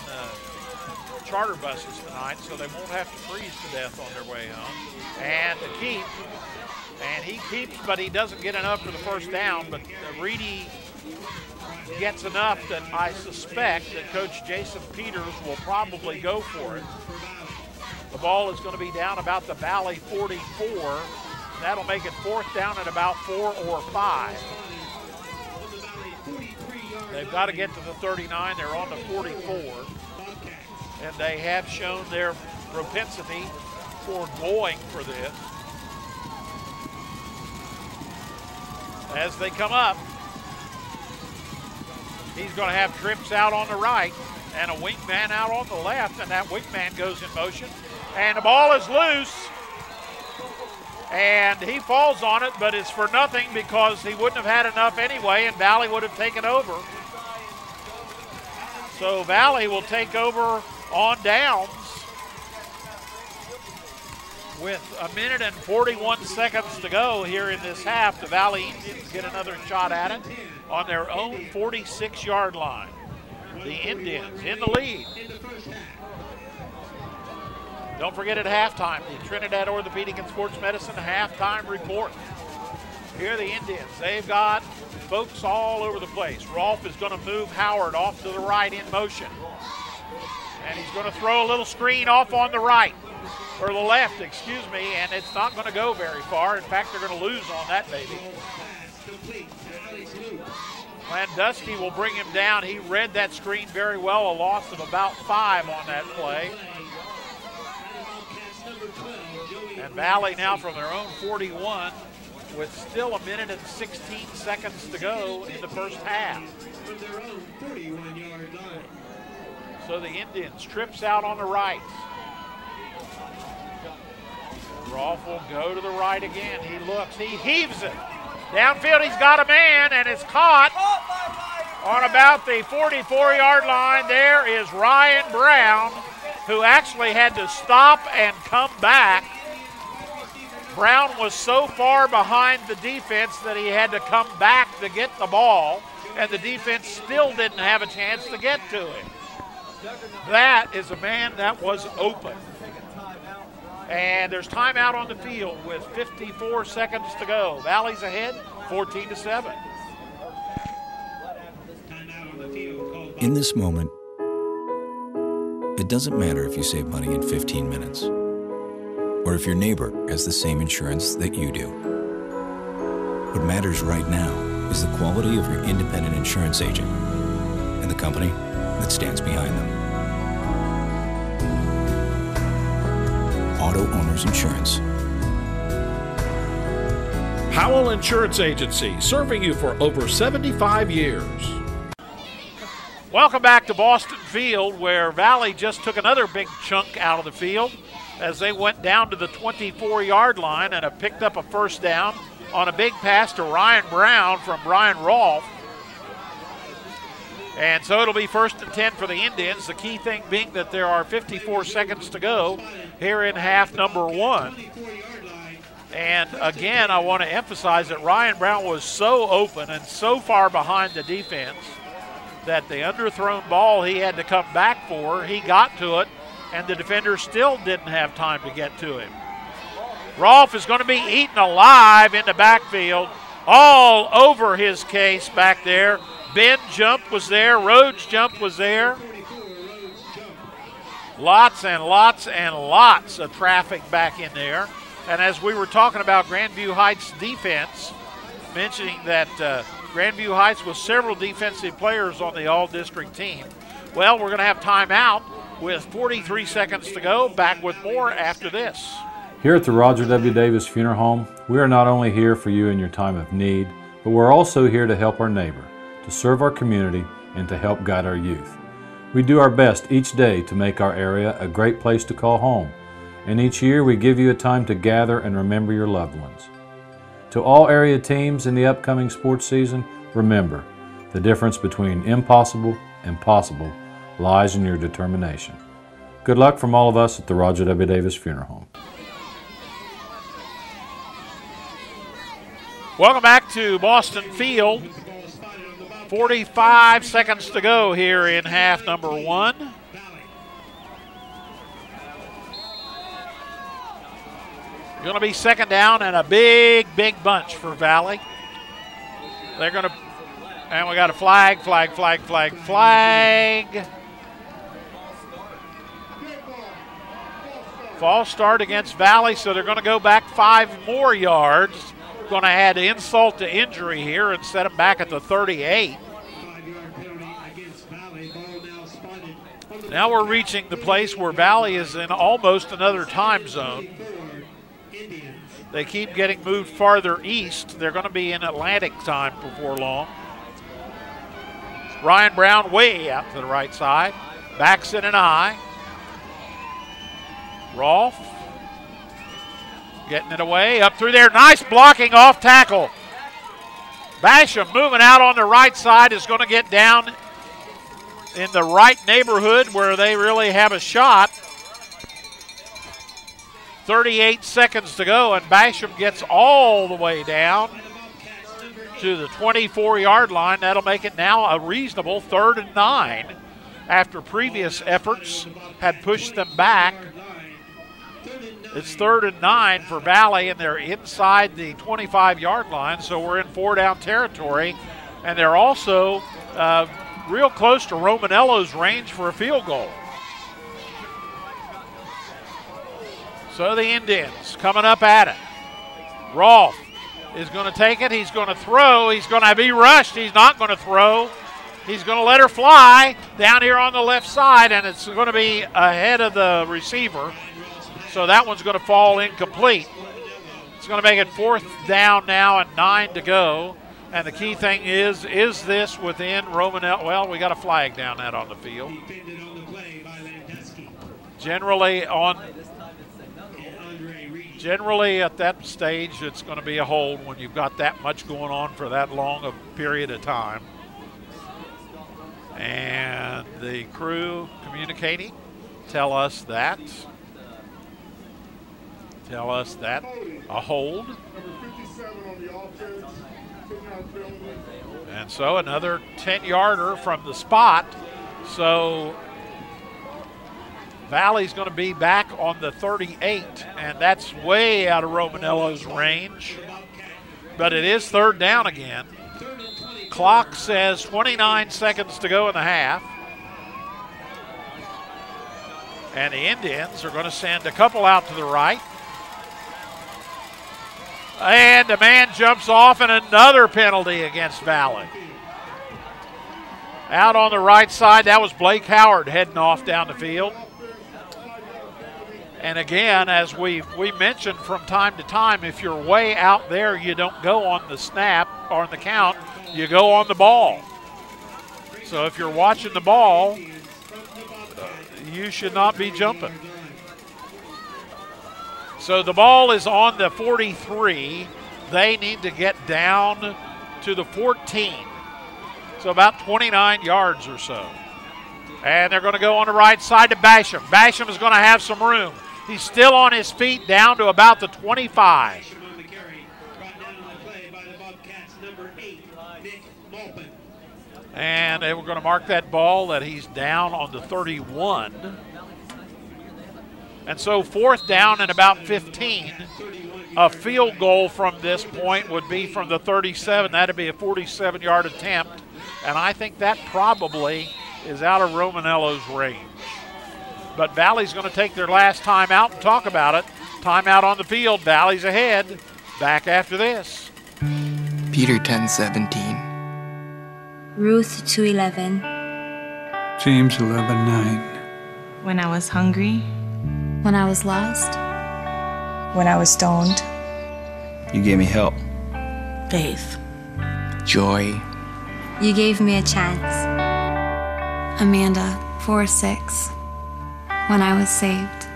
charter buses tonight, so they won't have to freeze to death on their way home. And to keep, and he keeps, but he doesn't get enough for the first down. But Reedy gets enough that I suspect that Coach Jason Peters will probably go for it. The ball is going to be down about the Valley 44. That'll make it 4th down at about 4 or 5. They've got to get to the 39. They're on the 44. And they have shown their propensity for going for this. As they come up, he's going to have trips out on the right and a wingman out on the left, and that wingman goes in motion. And the ball is loose, and he falls on it, but it's for nothing because he wouldn't have had enough anyway, and Valley would have taken over. So Valley will take over on downs With a minute and 41 seconds to go here in this half, the Valley Indians get another shot at it on their own 46-yard line. The Indians in the lead. Don't forget at halftime, the Trinidad Orthopedic and Sports Medicine halftime report. Here are the Indians. They've got folks all over the place. Rolfe is going to move Howard off to the right in motion. And he's going to throw a little screen off on the right. Or the left, excuse me, and it's not going to go very far. In fact, they're going to lose on that baby. Landusky will bring him down. He read that screen very well, a loss of about 5 on that play. And Valley now from their own 41 with still a minute and 16 seconds to go in the first half. So the Indians trips out on the right. Rolfe will go to the right again. He looks, he heaves it. Downfield, he's got a man, and it's caught on about the 44-yard line. There is Ryan Brown, who actually had to stop and come back. Brown was so far behind the defense that he had to come back to get the ball, and the defense still didn't have a chance to get to him. That is a man that was open. And there's timeout on the field with 54 seconds to go. Valley's ahead, 14-7. In this moment, it doesn't matter if you save money in 15 minutes or if your neighbor has the same insurance that you do. What matters right now is the quality of your independent insurance agent and the company that stands behind them. Auto Owners Insurance. Howell Insurance Agency, serving you for over 75 years. Welcome back to Boston Field, where Valley just took another big chunk out of the field as they went down to the 24-yard line and have picked up a first down on a big pass to Ryan Brown from Brian Rolfe. And so it'll be 1st and 10 for the Indians, the key thing being that there are 54 seconds to go here in half number 1. And again, I want to emphasize that Ryan Brown was so open and so far behind the defense that the underthrown ball he had to come back for, he got to it, and the defender still didn't have time to get to him. Rolfe is going to be eaten alive in the backfield, all over his case back there. Ben jump was there, Rhodes jump was there. Lots and lots and lots of traffic back in there. And as we were talking about Grandview Heights defense, mentioning that Grandview Heights was several defensive players on the all-district team. Well, we're going to have timeout with 43 seconds to go. Back with more after this. Here at the Roger W. Davis Funeral Home, we are not only here for you in your time of need, but we're also here to help our neighbor, to serve our community, and to help guide our youth. We do our best each day to make our area a great place to call home, and each year we give you a time to gather and remember your loved ones. To all area teams in the upcoming sports season, remember, the difference between impossible and possible lies in your determination. Good luck from all of us at the Roger W. Davis Funeral Home. Welcome back to Boston Field. 45 seconds to go here in half number 1. Going to be second down and a big, big bunch for Valley. They're going to, and we got a flag. False start against Valley, so they're going to go back 5 more yards. Going to add insult to injury here and set them back at the 38. Now we're reaching the place where Valley is in almost another time zone. They keep getting moved farther east. They're going to be in Atlantic time before long. Ryan Brown way out to the right side. Backs in an eye. Rolfe getting it away, up through there. Nice blocking off tackle. Basham moving out on the right side is going to get down in the right neighborhood where they really have a shot. 38 seconds to go, and Basham gets all the way down to the 24-yard line. That'll make it now a reasonable 3rd and 9 after previous efforts had pushed them back. It's 3rd and 9 for Valley, and they're inside the 25-yard line, so we're in 4-down territory. And they're also real close to Romanello's range for a field goal. So the Indians coming up at it. Rolfe is going to take it. He's going to throw. He's going to be rushed. He's not going to throw. He's going to let her fly down here on the left side, and it's going to be ahead of the receiver. So that one's going to fall incomplete. It's going to make it 4th down now and 9 to go. And the key thing is this within Romanello? Well, we got a flag down that on the field. Generally at that stage, it's going to be a hold when you've got that much going on for that long a period of time. And the crew communicating tell us that a hold. And so another 10-yarder from the spot. So Valley's going to be back on the 38, and that's way out of Romanello's range. But it is 3rd down again. Clock says 29 seconds to go in the half. And the Indians are going to send a couple out to the right. And a man jumps off, and another penalty against Valley. Out on the right side, that was Blake Howard heading off down the field. And again, as we mentioned from time to time, if you're way out there, you don't go on the snap or on the count, you go on the ball. So if you're watching the ball, you should not be jumping. So the ball is on the 43. They need to get down to the 14. So about 29 yards or so. And they're going to go on the right side to Basham. Basham is going to have some room. He's still on his feet down to about the 25. And they were going to mark that ball that he's down on the 31. And so 4th down and about 15. A field goal from this point would be from the 37. That'd be a 47-yard attempt. And I think that probably is out of Romanello's range. But Valley's going to take their last timeout and talk about it. Timeout on the field. Valley's ahead. Back after this. Peter 10:17. Ruth 2:11. James 11:9. When I was hungry. When I was lost. When I was stoned. You gave me help. Faith. Joy. You gave me a chance. Amanda 4:6. When I was saved.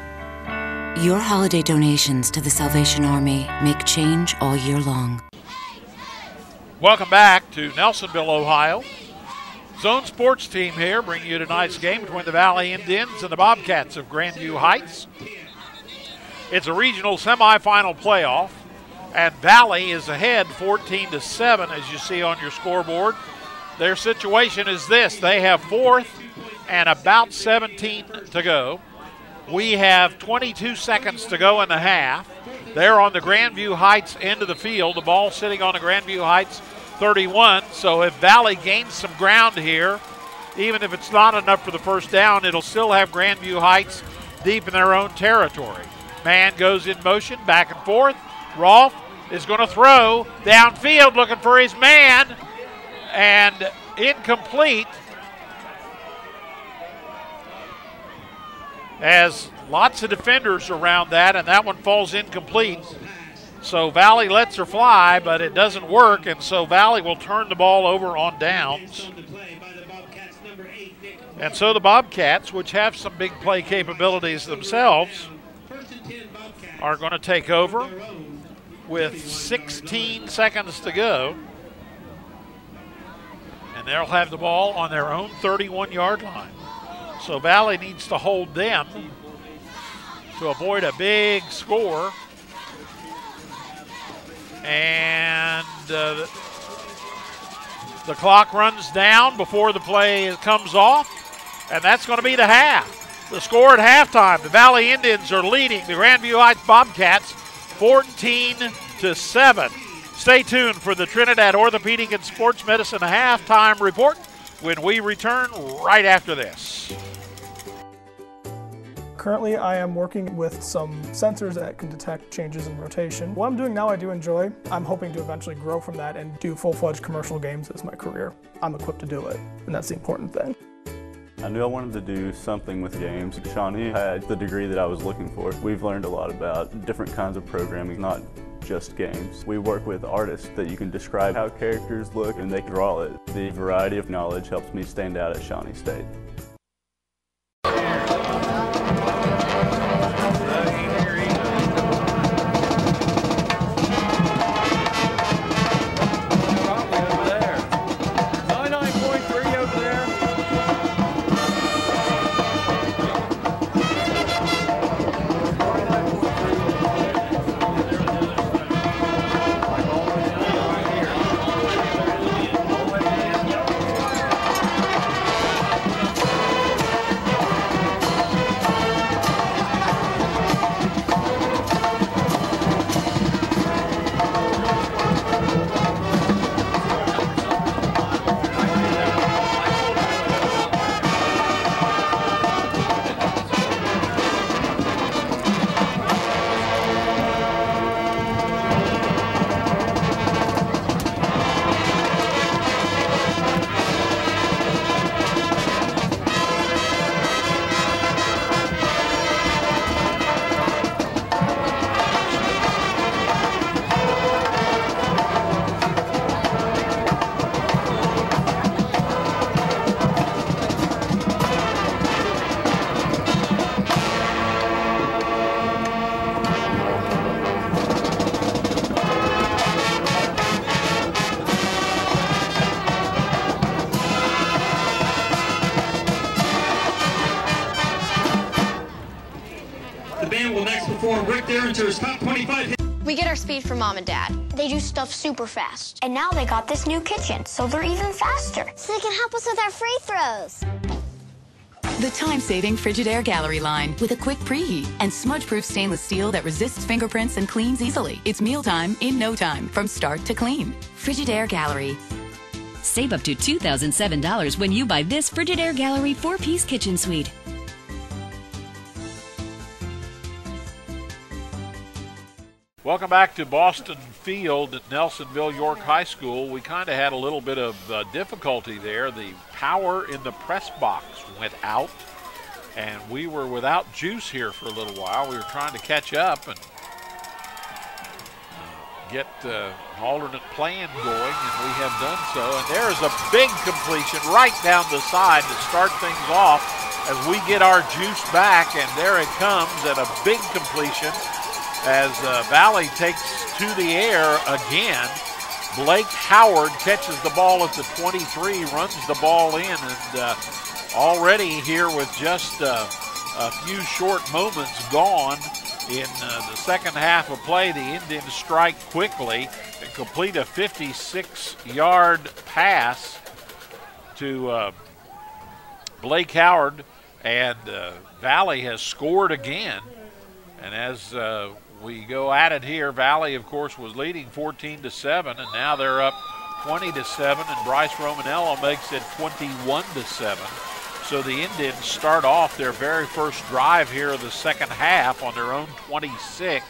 Your holiday donations to the Salvation Army make change all year long. Welcome back to Nelsonville, Ohio. Zone Sports Team here, bringing you tonight's game between the Valley Indians and the Bobcats of Grandview Heights. It's a regional semifinal playoff, and Valley is ahead 14-7, as you see on your scoreboard. Their situation is this: they have 4th and about 17 to go. We have 22 seconds to go in the half. They're on the Grandview Heights end of the field. The ball sitting on the Grandview Heights 31. So if Valley gains some ground here, even if it's not enough for the 1st down, it'll still have Grandview Heights deep in their own territory. Man goes in motion, back and forth. Rolfe is going to throw downfield looking for his man, and incomplete. As lots of defenders around that, and that one falls incomplete. So Valley lets her fly, but it doesn't work, and so Valley will turn the ball over on downs. And so the Bobcats, which have some big play capabilities themselves, are going to take over with 16 seconds to go. And they'll have the ball on their own 31-yard line. So Valley needs to hold them to avoid a big score. And the clock runs down before the play comes off, and that's going to be the half. The score at halftime, the Valley Indians are leading the Grandview Heights Bobcats 14-7. Stay tuned for the Trinidad Orthopedic and Sports Medicine halftime report when we return right after this. Currently, I am working with some sensors that can detect changes in rotation. What I'm doing now, I do enjoy. I'm hoping to eventually grow from that and do full-fledged commercial games as my career. I'm equipped to do it, and that's the important thing. I knew I wanted to do something with games. Shawnee had the degree that I was looking for. We've learned a lot about different kinds of programming, not just games. We work with artists that you can describe how characters look and they draw it. The variety of knowledge helps me stand out at Shawnee State. Top 25 hits. We get our speed from Mom and Dad. They do stuff super fast. And now they got this new kitchen, so they're even faster. So they can help us with our free throws. The time-saving Frigidaire Gallery line with a quick preheat and smudge-proof stainless steel that resists fingerprints and cleans easily. It's mealtime in no time, from start to clean. Frigidaire Gallery. Save up to $2,007 when you buy this Frigidaire Gallery 4-piece kitchen suite. Welcome back to Boston Field at Nelsonville York High School. We kind of had a little bit of difficulty there. The power in the press box went out, and we were without juice here for a little while. We were trying to catch up and get alternate plan going, and we have done so. And there's a big completion right down the side to start things off as we get our juice back, and there it comes at a big completion as Valley takes to the air again. Blake Howard catches the ball at the 23, runs the ball in, and already here with just a few short moments gone in the second half of play, the Indians strike quickly and complete a 56-yard pass to Blake Howard, and Valley has scored again. And as we go at it here, Valley, of course, was leading 14-7, and now they're up 20-7, and Bryce Romanello makes it 21-7. So the Indians start off their very first drive here of the second half on their own 26.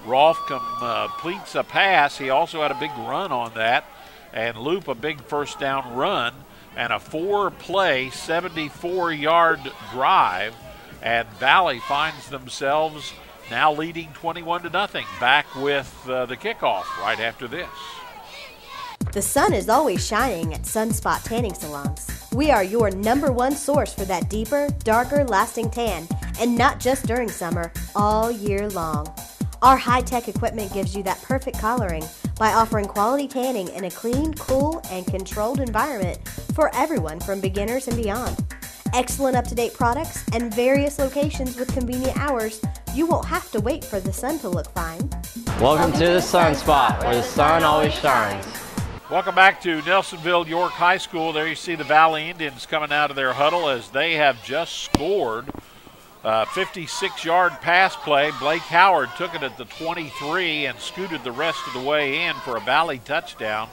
Rolfe completes a pass. He also had a big run on that, and Loop a big first down run, and a 4-play, 74-yard drive. And Valley finds themselves now leading 21-0. Back with the kickoff right after this. The sun is always shining at Sunspot Tanning Salons. We are your #1 source for that deeper, darker, lasting tan, and not just during summer, all year long. Our high-tech equipment gives you that perfect coloring by offering quality tanning in a clean, cool, and controlled environment for everyone from beginners and beyond. Excellent up-to-date products and various locations with convenient hours You won't have to wait for the sun to look fine. Welcome to the Sun Spot, where the sun always shines. Welcome back to Nelsonville York High School. There you see the Valley Indians coming out of their huddle as they have just scored. 56-yard pass play. Blake Howard took it at the 23 and scooted the rest of the way in for a Valley touchdown.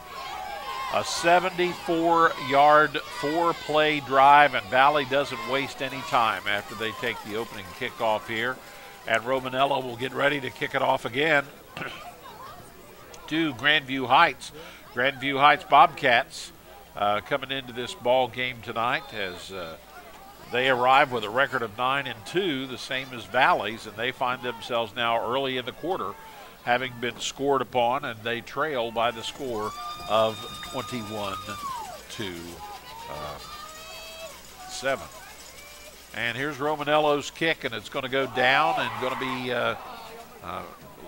A 74-yard, 4-play drive, and Valley doesn't waste any time after they take the opening kickoff here. And Romanello will get ready to kick it off again to Grandview Heights. Grandview Heights Bobcats coming into this ball game tonight as they arrive with a record of 9-2, the same as Valley's, and they find themselves now early in the quarter having been scored upon, and they trail by the score of 21-7. And here's Romanello's kick, and it's going to go down and going to be a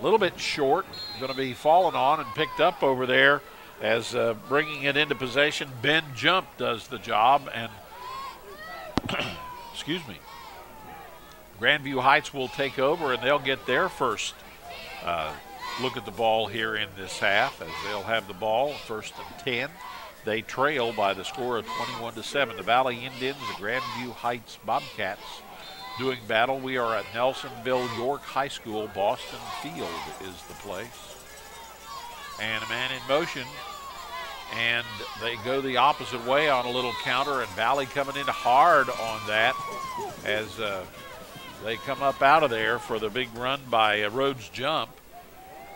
little bit short, going to be fallen on and picked up over there as bringing it into possession. Ben Jump does the job, and excuse me, Grandview Heights will take over, and they'll get their first look at the ball here in this half as they'll have the ball, 1st and 10. They trail by the score of 21-7. The Valley Indians, the Grandview Heights Bobcats doing battle. We are at Nelsonville York High School. Boston Field is the place. And a man in motion, and they go the opposite way on a little counter, and Valley coming in hard on that as they come up out of there for the big run by Rhodes Jump.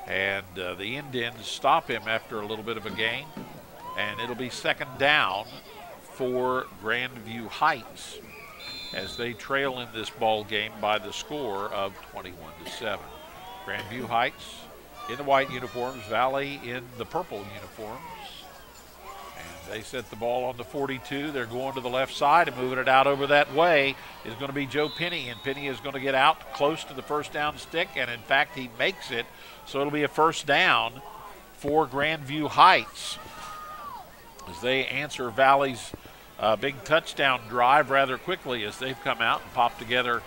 And the Indians stop him after a little bit of a gain, and it'll be 2nd down for Grandview Heights as they trail in this ball game by the score of 21-7. Grandview Heights in the white uniforms, Valley in the purple uniforms. And they set the ball on the 42. They're going to the left side and moving it out over that way is going to be Joe Penny, and Penny is going to get out close to the first down stick, and in fact he makes it. So it'll be a 1st down for Grandview Heights as they answer Valley's big touchdown drive rather quickly as they've come out and popped together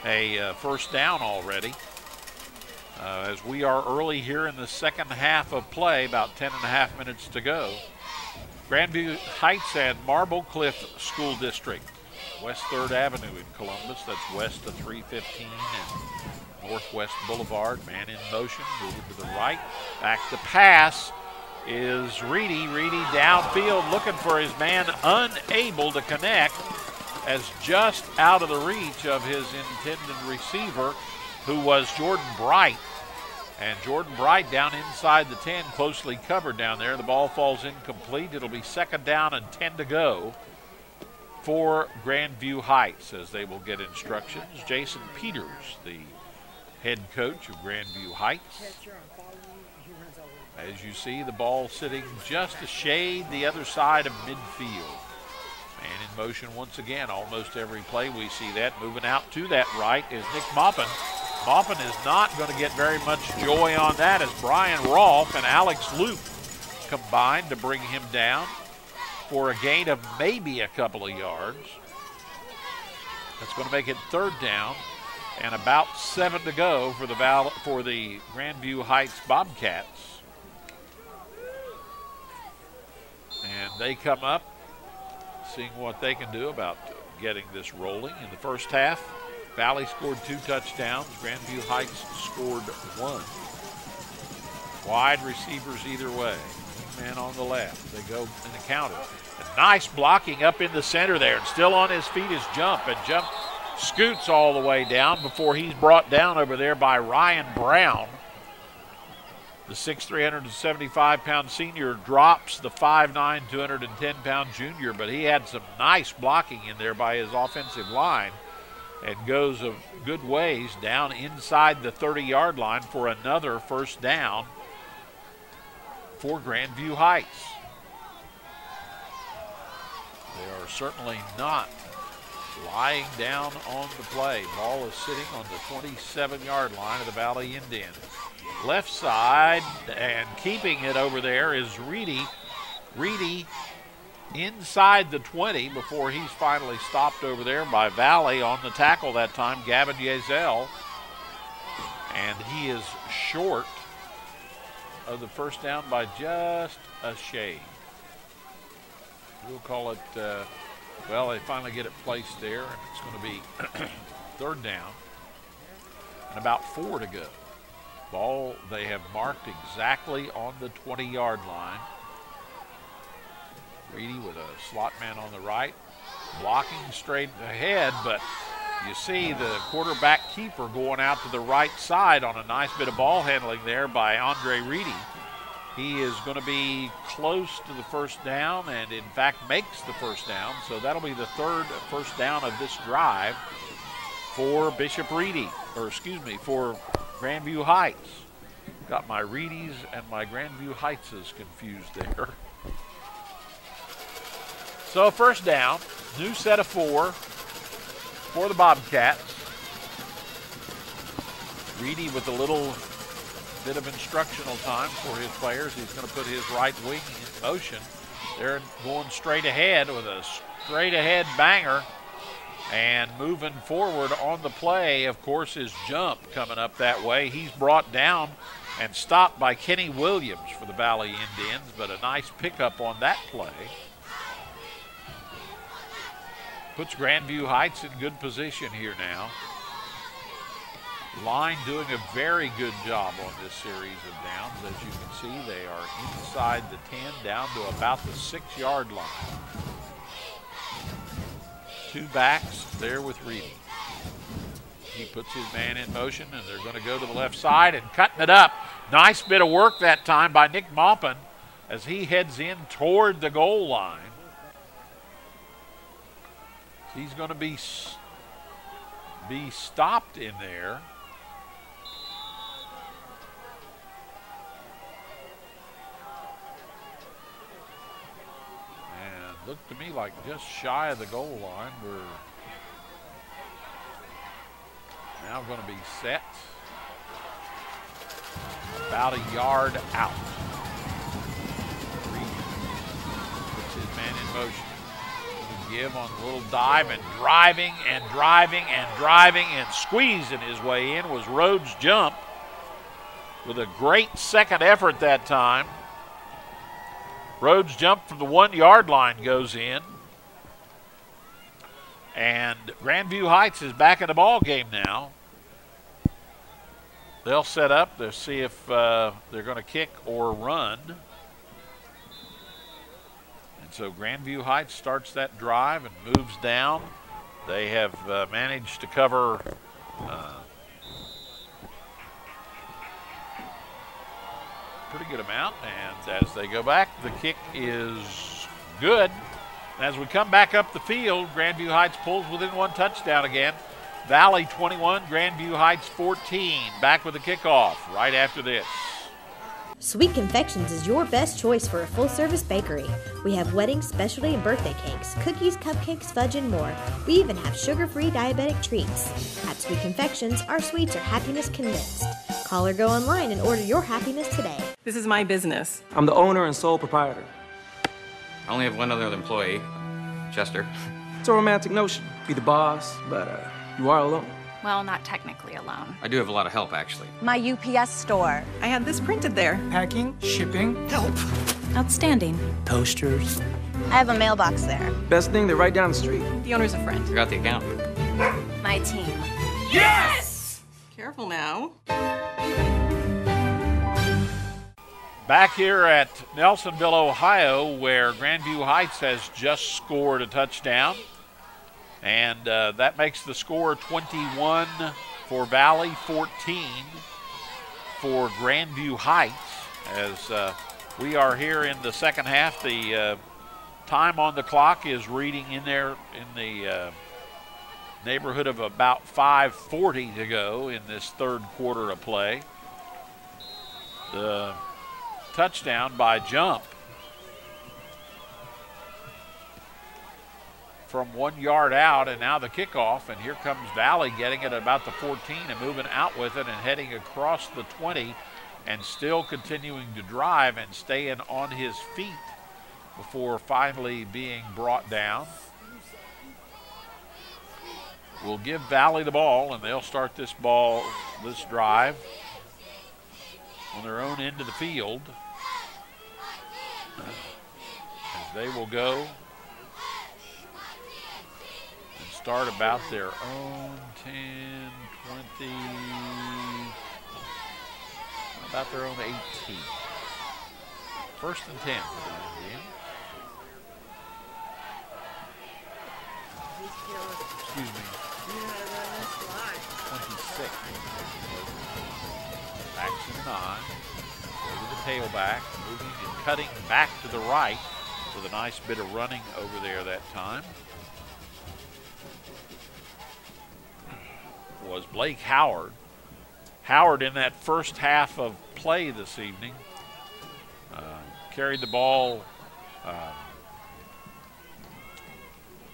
a 1st down already. As we are early here in the second half of play, about 10.5 minutes to go. Grandview Heights and Marble Cliff School District, West 3rd Avenue in Columbus. That's west of 315 and Northwest Boulevard. Man in motion, moving to the right. Back to pass is Reedy. Reedy downfield looking for his man, unable to connect as just out of the reach of his intended receiver, who was Jordan Bright. And Jordan Bright down inside the 10, closely covered down there. The ball falls incomplete. It'll be 2nd down and 10 to go for Grandview Heights as they will get instructions. Jason Peters, the head coach of Grandview Heights. As you see, the ball sitting just a shade the other side of midfield. Man in motion once again, almost every play we see that. Moving out to that right is Nick Maupin. Maupin is not going to get very much joy on that as Brian Rolfe and Alex Loop combined to bring him down for a gain of maybe a couple of yards. That's going to make it 3rd down and about 7 to go for the Grandview Heights Bobcats. And they come up, seeing what they can do about getting this rolling. In the first half, Valley scored 2 touchdowns. Grandview Heights scored 1. Wide receivers either way. Man on the left. They go in the counter. And nice blocking up in the center there. And still on his feet is Jump. And Jump scoots all the way down before he's brought down over there by Ryan Brown. The 6'3", 375-pound senior drops the 5'9", 210-pound junior, but he had some nice blocking in there by his offensive line and goes a good ways down inside the 30-yard line for another 1st down for Grandview Heights. They are certainly not lying down on the play. Ball is sitting on the 27-yard line of the Valley Indians. Left side, and keeping it over there is Reedy. Reedy inside the 20 before he's finally stopped over there by Valley on the tackle that time, Gavin Yezel. And he is short of the first down by just a shade. We'll call it, well, they finally get it placed there, and it's going to be third down and about 4 to go. Ball they have marked exactly on the 20-yard line. Reedy with a slot man on the right, blocking straight ahead, but you see the quarterback keeper going out to the right side on a nice bit of ball handling there by Andre Reedy. He is going to be close to the first down and, in fact, makes the first down. So that'll be the third first down of this drive for Bishop Reedy, or excuse me, for Grandview Heights. Got my Reedys and my Grandview Heightses confused there. So first down, new set of 4 for the Bobcats. Reedy with a little bit of instructional time for his players. He's going to put his right wing in motion. They're going straight ahead with a straight ahead banger. And moving forward on the play, of course, is Jump coming up that way. He's brought down and stopped by Kenny Williams for the Valley Indians, but a nice pickup on that play. Puts Grandview Heights in good position here now. Line doing a very good job on this series of downs. As you can see, they are inside the 10 down to about the 6-yard line. 2 backs there with Reedy. He puts his man in motion, and they're going to go to the left side and cutting it up. Nice bit of work that time by Nick Maupin as he heads in toward the goal line. He's going to be stopped in there. And looked to me like just shy of the goal line. We're now going to be set about a yard out. Reedy puts his man in motion. Give on a little dive and driving and driving and driving and squeezing his way in was Rhodes Jump with a great second effort that time. Rhodes Jump from the 1-yard line goes in. And Grandview Heights is back in the ball game now. They'll set up. They'll see if they're going to kick or run. So Grandview Heights starts that drive and moves down. They have managed to cover pretty good amount. And as they go back, the kick is good. As we come back up the field, Grandview Heights pulls within 1 touchdown again. Valley 21, Grandview Heights 14. Back with the kickoff right after this. Sweet Confections is your best choice for a full-service bakery. We have wedding, specialty, and birthday cakes, cookies, cupcakes, fudge, and more. We even have sugar-free diabetic treats. At Sweet Confections, our sweets are happiness convinced. Call or go online and order your happiness today. This is my business. I'm the owner and sole proprietor. I only have one other employee, Chester. It's a romantic notion. Be the boss, but you are alone. Well, not technically alone. I do have a lot of help, actually. My UPS store. I had this printed there. Packing, shipping, help. Outstanding. Toasters. I have a mailbox there. Best thing, they're right down the street. The owner's a friend. I got the account. My team. Yes! Careful now. Back here at Nelsonville, Ohio, where Grandview Heights has just scored a touchdown. And that makes the score 21 for Valley, 14 for Grandview Heights. As we are here in the second half, the time on the clock is reading in there in the neighborhood of about 5:40 to go in this third quarter of play. The touchdown by Jump from 1 yard out, and now the kickoff, and here comes Valley getting it about the 14 and moving out with it and heading across the 20 and still continuing to drive and staying on his feet before finally being brought down. will give Valley the ball, and they'll start this drive on their own end of the field. As they will go and start about their own 10, 20, about their own 18. First and 10 for the Indians. Excuse me. 26. Back to the 9. Over the tailback, moving and cutting back to the right with a nice bit of running over there that time was Blake Howard. Howard in that first half of play this evening carried the ball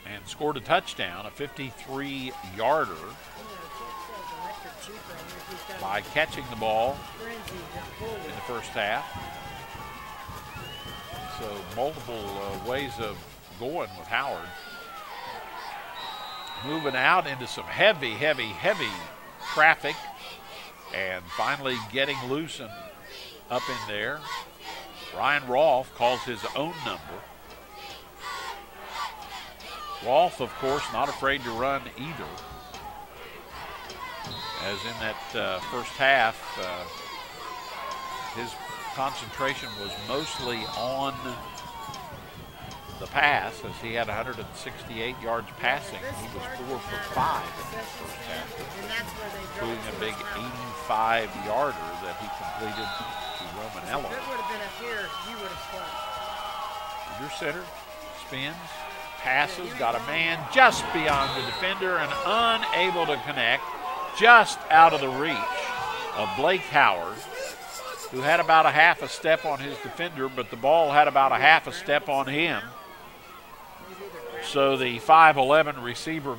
and scored a touchdown, a 53-yarder, by catching the ball in the first half. So multiple ways of going with Howard. Moving out into some heavy traffic and finally getting loose and up in there. Ryan Rolfe calls his own number. Rolfe, of course, not afraid to run either. As in that first half, his concentration was mostly on the pass, as he had 168 yards passing. He was 4 for 5 in that first half, including a big 85-yarder that he completed to Romanello. If it would have been up here, you would have spun. Under center, spins, passes, got a man just beyond the defender and unable to connect, just out of the reach of Blake Howard, who had about a half a step on his defender, but the ball had about a half a step on him. So the 5'11" receiver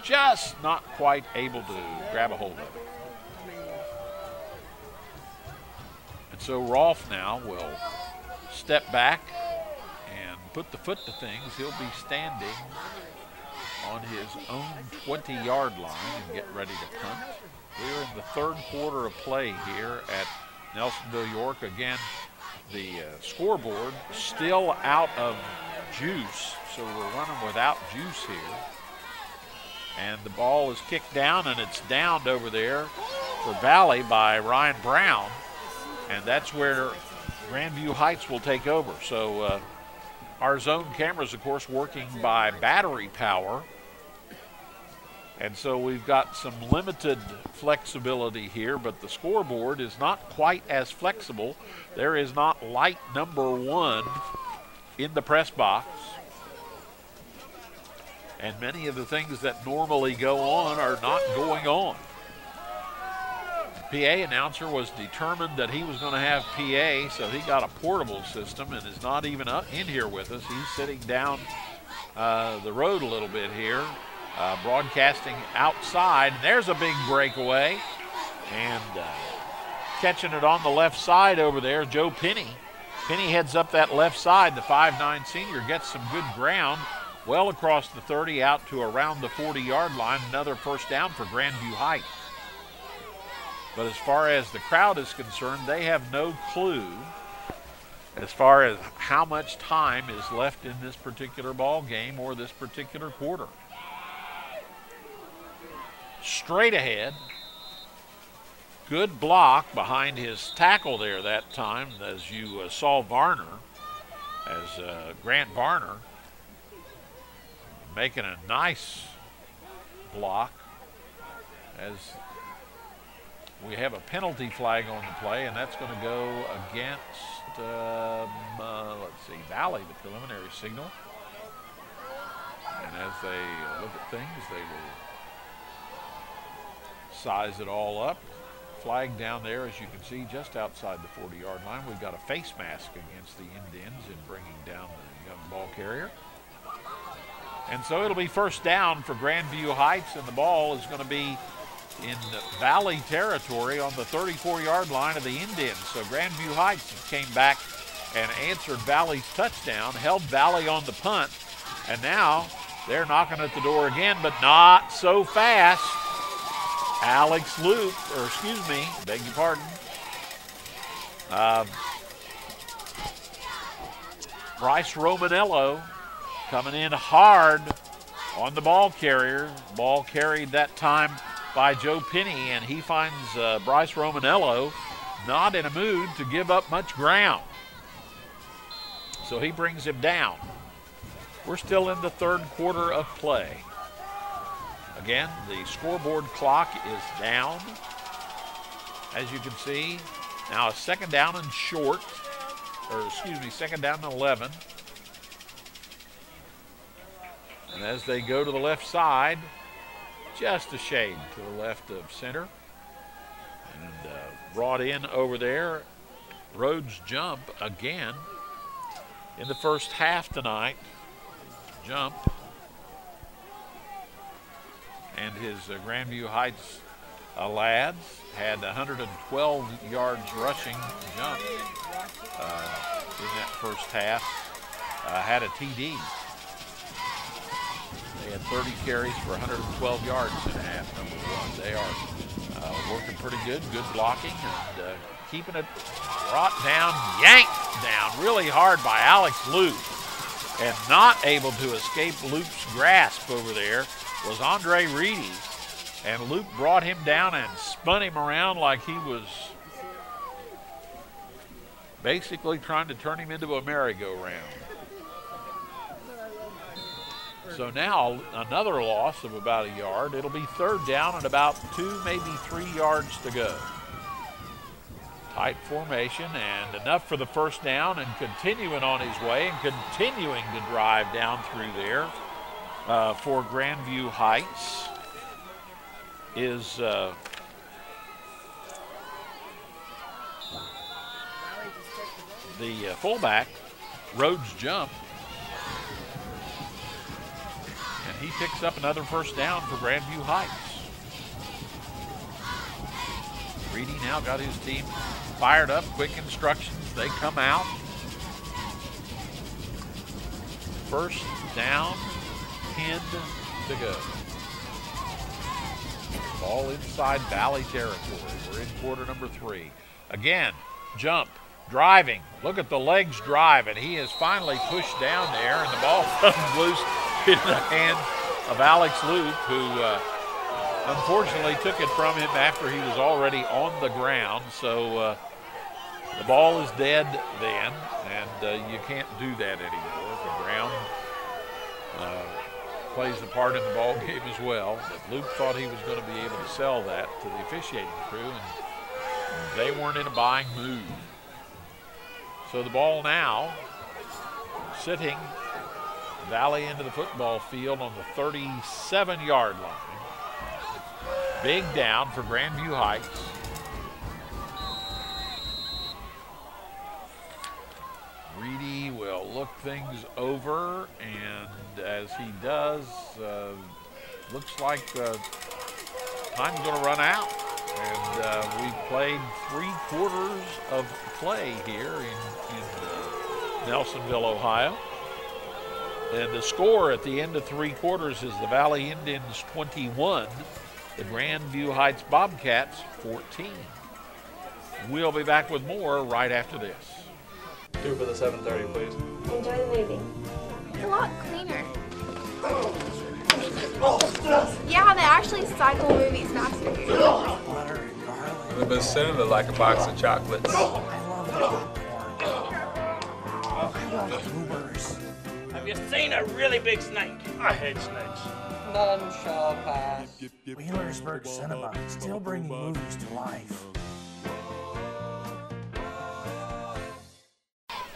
just not quite able to grab a hold of it. And so Rolfe now will step back and put the foot to things. He'll be standing on his own 20-yard line and get ready to punt. We're in the third quarter of play here at Nelsonville York. Again, the scoreboard still out of juice, so we're running without juice here. And the ball is kicked down, and it's downed over there for Valley by Ryan Brown, and that's where Grandview Heights will take over. So our zone cameras, of course, working by battery power. And so we've got some limited flexibility here, but the scoreboard is not quite as flexible. There is not light number 1 in the press box. And many of the things that normally go on are not going on. The PA announcer was determined that he was going to have PA, so he got a portable system and is not even in here with us. He's sitting down the road a little bit here, broadcasting outside. And there's a big breakaway, and catching it on the left side over there, Joe Penny. Penny heads up that left side. The 5'9" senior gets some good ground well across the 30 out to around the 40-yard line. Another first down for Grandview Heights. But as far as the crowd is concerned, they have no clue as far as how much time is left in this particular ball game or this particular quarter. Straight ahead. Good block behind his tackle there that time, as you saw Varner, as Grant Varner making a nice block, as we have a penalty flag on the play, and that's going to go against, let's see, Valley, the preliminary signal. And as they look at things, they will size it all up. Flag down there, as you can see, just outside the 40-yard line. We've got a face mask against the Indians in bringing down the young ball carrier. And so it'll be first down for Grandview Heights, and the ball is going to be in Valley territory on the 34-yard line of the Indians. So Grandview Heights came back and answered Valley's touchdown, held Valley on the punt, and now They're knocking at the door again, but not so fast. Alex Loop, or excuse me, beg your pardon. Bryce Romanello coming in hard on the ball carrier. Ball carried that time by Joe Penny, and he finds Bryce Romanello not in a mood to give up much ground. So he brings him down. We're still in the third quarter of play. Again, the scoreboard clock is down, as you can see. Now a second down and short, or excuse me, second down and 11. And as they go to the left side, just a shade to the left of center. And brought in over there, Rhodes Jump again in the first half tonight. Jump. And his Grandview Heights lads had 112 yards rushing. Jump in that first half. Had a TD. They had 30 carries for 112 yards in half number one. They are working pretty good blocking, and keeping it brought down, yanked down really hard by Alex Loop. And not able to escape Loop's grasp over there was Andre Reedy. And Loop brought him down and spun him around like he was basically trying to turn him into a merry-go-round. So now another loss of about a yard. It'll be third down and about 2, maybe 3 yards to go. Tight formation and enough for the first down, and continuing on his way and continuing to drive down through there for Grandview Heights is the fullback, Rhodes Jump. And he picks up another first down for Grandview Heights. Reedy now got his team fired up, quick instructions. They come out. First down, 10 to go. Ball inside Valley territory. We're in quarter number 3. Again, Jump, driving. Look at the legs drive, and he is finally pushed down there, and the ball comes loose in the hand of Alex Loop, who unfortunately took it from him after he was already on the ground. So the ball is dead then, and you can't do that anymore. The ground plays a part in the ball game as well. But Luke thought he was going to be able to sell that to the officiating crew, and they weren't in a buying mood. So the ball now sitting Valley into the football field on the 37-yard line. Big down for Grandview Heights. Reedy will look things over, and as he does, looks like time's going to run out. And we've played 3 quarters of play here in Nelsonville, Ohio. And the score at the end of 3 quarters is the Valley Indians 21, the Grandview Heights Bobcats 14. We'll be back with more right after this. 2 for the 7:30, please. Enjoy the movie. It's a lot cleaner. Yeah, they actually cycle movies faster here. The bassoon look like a box of chocolates. Have you seen a really big snake? I hate snakes. None shall pass. Wheelersburg Cinema, still bringing movies to life.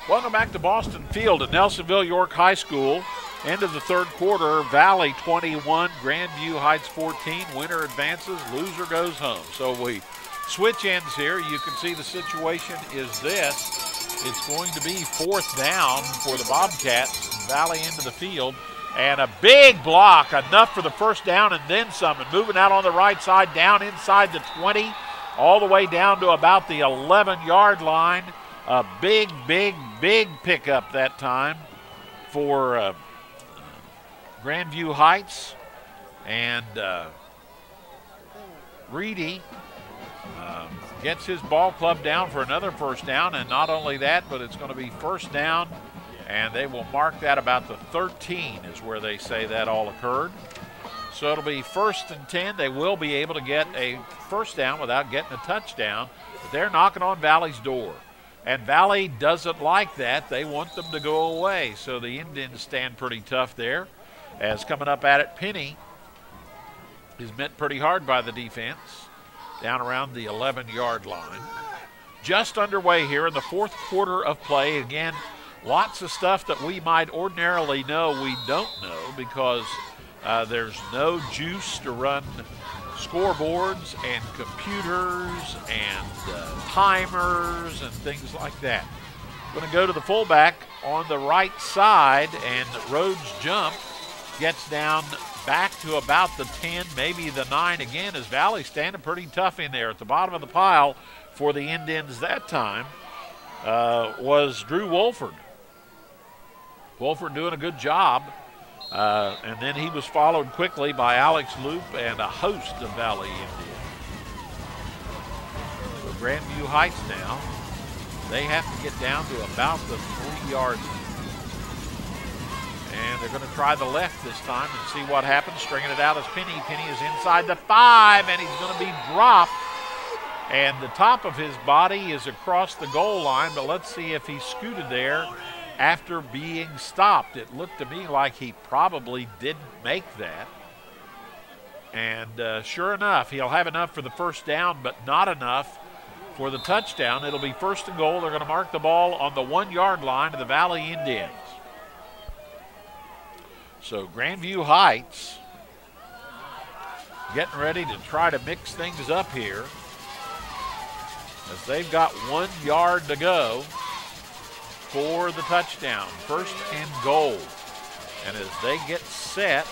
Welcome back to Boston Field at Nelsonville York High School. End of the third quarter, Valley 21, Grandview Heights 14. Winner advances, loser goes home. So we switch ends here. You can see the situation is this. It's going to be 4th down for the Bobcats. Valley into the field. And a big block, enough for the first down and then some. And moving out on the right side, down inside the 20, all the way down to about the 11-yard line. A big pickup that time for Grandview Heights, and Reedy gets his ball club down for another first down, and not only that, but it's going to be first down, and they will mark that about the 13 is where they say that all occurred. So it'll be 1st and 10. They will be able to get a first down without getting a touchdown, but they're knocking on Valley's door. And Valley doesn't like that. They want them to go away. So the Indians stand pretty tough there. As coming up at it, Penny is met pretty hard by the defense down around the 11-yard line. Just underway here in the 4th quarter of play. Again, lots of stuff that we might ordinarily know we don't know because there's no juice to run scoreboards and computers and timers and things like that. Going to go to the fullback on the right side, and Rhodes jump gets down back to about the 10, maybe the 9 again, as Valley standing pretty tough in there. At the bottom of the pile for the Indians that time was Drew Wolford. Wolford doing a good job. And then he was followed quickly by Alex Loop and a host of Valley Indians. So Grandview Heights now, they have to get down to about the 3-yard line. And they're going to try the left this time and see what happens. Stringing it out as Penny. Penny is inside the 5, and he's going to be dropped. And the top of his body is across the goal line, but let's see if he scooted there after being stopped. It looked to me like he probably didn't make that. And sure enough, he'll have enough for the first down, but not enough for the touchdown. It'll be 1st and goal. They're going to mark the ball on the 1-yard line of the Valley Indians. So Grandview Heights getting ready to try to mix things up here as they've got 1 yard to go for the touchdown. 1st and goal. And as they get set,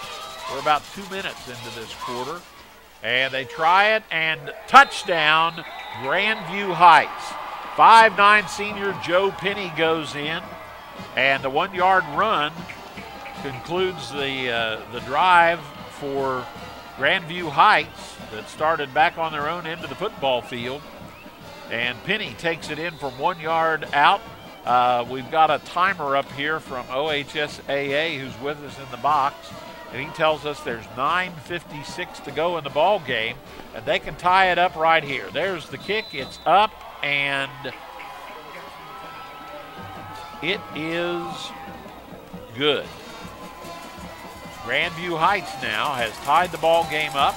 we're about 2 minutes into this quarter, and they try it, and touchdown, Grandview Heights. 5'9" senior Joe Penny goes in, and the 1-yard run concludes the drive for Grandview Heights that started back on their own end of the football field. And Penny takes it in from 1 yard out. We've got a timer up here from OHSAA who's with us in the box, and he tells us there's 9:56 to go in the ball game, and they can tie it up right here. There's the kick. It's up, and it is good. Grandview Heights now has tied the ball game up